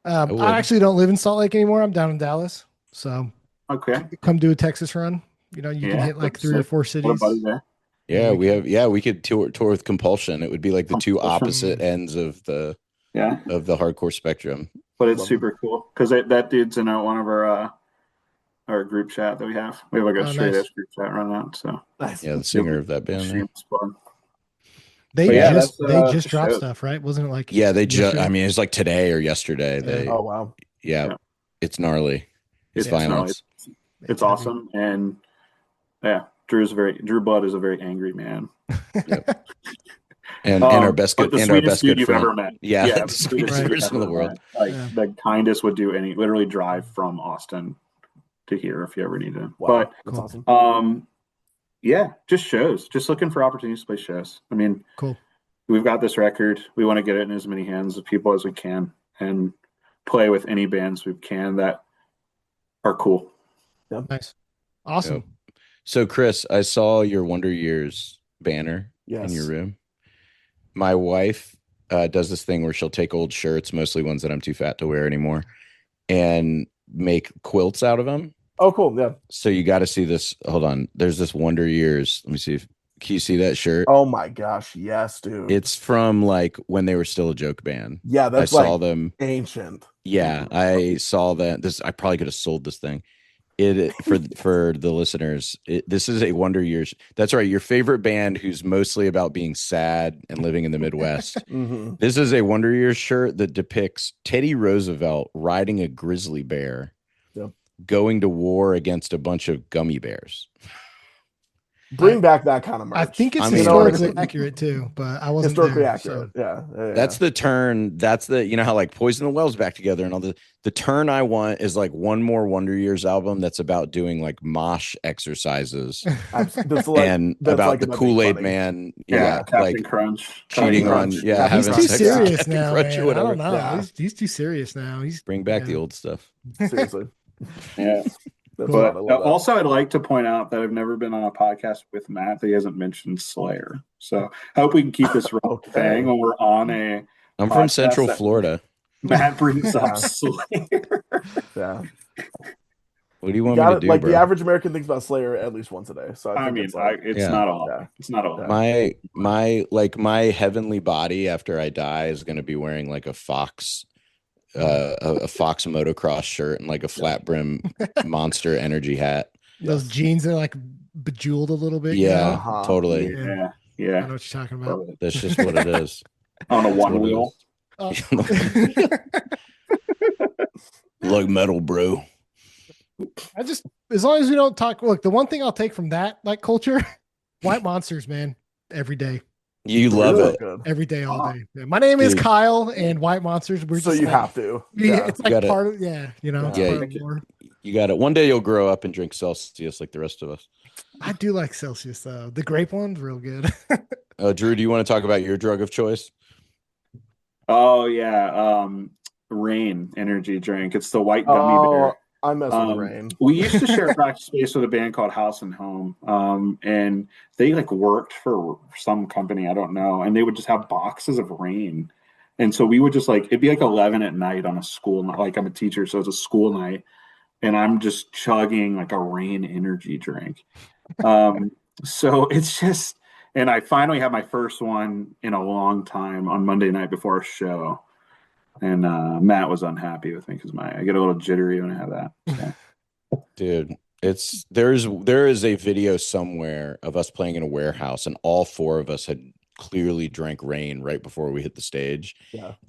I actually don't live in Salt Lake anymore. I'm down in Dallas. So Okay. come do a Texas run. You know, you can hit like 3 or 4 cities. There. Yeah, we could tour with Compulsion. It would be like the two opposite ends of the hardcore spectrum. But it's super cool because that dude's in one of our group chat that we have. We have like a straight edge group chat run out. So yeah, the singer of that band. They just dropped stuff, right? Wasn't it like they just? I mean, it's like today or yesterday. Yeah. Oh wow. Yeah, it's gnarly. It's violence. It's awesome, and Drew Blood is a very angry man. Yep. And our best good the sweetest dude you've ever met. Yeah, the sweetest person in the world. Like the kindest would do literally drive from Austin to here if you ever need him. Wow, but that's awesome. Just shows. Just looking for opportunities to play shows. I mean, cool. We've got this record. We want to get it in as many hands of people as we can and play with any bands we can that are cool. Yep. Nice. Awesome. Yep. So Chris, I saw your Wonder Years banner in your room. My wife does this thing where she'll take old shirts, mostly ones that I'm too fat to wear anymore, and make quilts out of them. Oh, cool. Yeah. So you got to see this. Hold on. There's this Wonder Years. Let me see can you see that shirt? Oh my gosh. Yes, dude. It's from like when they were still a joke band. Yeah. That's I saw them ancient. Yeah. I saw that. I probably could have sold this thing. For the listeners, this is a Wonder Years. That's right. Your favorite band who's mostly about being sad and living in the Midwest. Mm-hmm. This is a Wonder Years shirt that depicts Teddy Roosevelt riding a grizzly bear, going to war against a bunch of gummy bears. Bring back that kind of merch. I think it's historically accurate too, but I wasn't historically there, accurate. So. Yeah. That's the turn. That's the how like Poison the Wells back together and all the turn I want is like one more Wonder Years album that's about doing like mosh exercises and about the Kool-Aid Man. Yeah, Captain like Crunch cheating on. Yeah, he's too serious now. Man. I don't know. Yeah. He's too serious now. Bring back the old stuff. Seriously. Yeah. But also, I'd like to point out that I've never been on a podcast with Matt that he hasn't mentioned Slayer. So I hope we can keep this thing when we're on a. I'm from Central Florida. Matt brings up Slayer. Yeah. What do you want me to do? Like bro? the average American thinks about Slayer at least once a day. So I mean, it's not all. Yeah. It's not all. My heavenly body after I die is going to be wearing like a Fox motocross shirt and like a flat brim Monster Energy hat. Those jeans are like bejeweled a little bit. Yeah, totally. Yeah. I know what you're talking about. That's just what it is. On a one wheel. Like metal, bro. As long as we don't talk. Look, the one thing I'll take from that like culture, White Monsters, man, every day. You love it every day, all day. Yeah. My name is Kyle, and White Monsters. We're so just you like, have to. Yeah, it's like part of you know. Yeah, you got it. One day you'll grow up and drink Celsius like the rest of us. I do like Celsius though. The grape one's real good. Drew, do you want to talk about your drug of choice? Oh yeah, Rain energy drink. It's the white gummy bear. I mess with Rain. We used to share practice space with a band called House and Home, and they like worked for some company, I don't know, and they would just have boxes of Rain, and so we would just like it'd be like 11 at night on a school night. Like I'm a teacher, so it's a school night, and I'm just chugging like a Rain energy drink. So it's just, and I finally had my first one in a long time on Monday night before a show. And Matt was unhappy with me because I get a little jittery when I have that. So. Dude, there is a video somewhere of us playing in a warehouse, and all four of us had clearly drank Rain right before we hit the stage,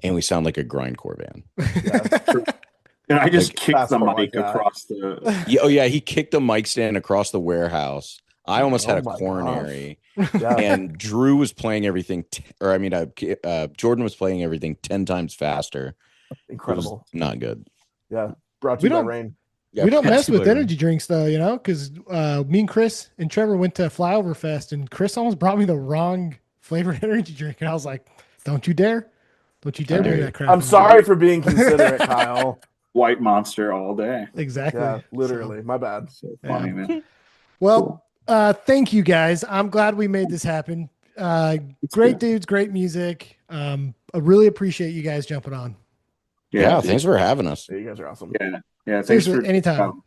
and we sound like a grindcore band. Yeah. And I just kicked the mic across the. He kicked the mic stand across the warehouse. I almost had a coronary. And Drew was playing everything, Jordan was playing everything 10 times faster. Incredible. Not good. Yeah. Brought to you by Rain. Yeah, we don't mess with energy drinks though, because me and Chris and Trevor went to Flyover Fest, and Chris almost brought me the wrong flavored energy drink, and I was like, "Don't you dare bring that crap." I'm sorry for being considerate, Kyle. White Monster all day. Exactly. Yeah, literally. My bad. So funny, man. Well. Cool. Thank you guys. I'm glad we made this happen. Great dudes, great music. I really appreciate you guys jumping on. Yeah, thanks for having us. Yeah, you guys are awesome. Yeah. Thanks for anytime.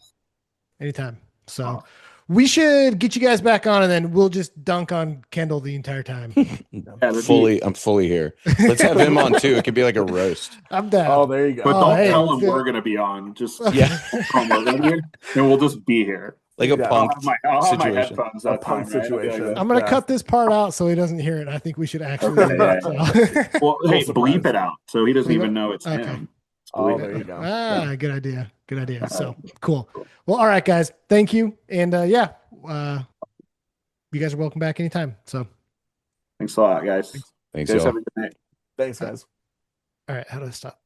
So we should get you guys back on, and then we'll just dunk on Kendall the entire time. I'm fully here. Let's have him on too. It could be like a roast. I'm down. Oh, there you go. But don't tell him we're gonna be on. Just tell him we're gonna be here, and we'll just be here. Like a punk I'll have my situation. headphones. A punk situation. I'm gonna cut this part out so he doesn't hear it. I think we should actually. Okay, well, hey, bleep it out so he doesn't even know it's him. Oh, there you go. Good idea. Good idea. So cool. Well, all right, guys. Thank you. And you guys are welcome back anytime. So thanks a lot, guys. Thanks, guys. y'all. Have a good night. Thanks, guys. All right. How do I stop?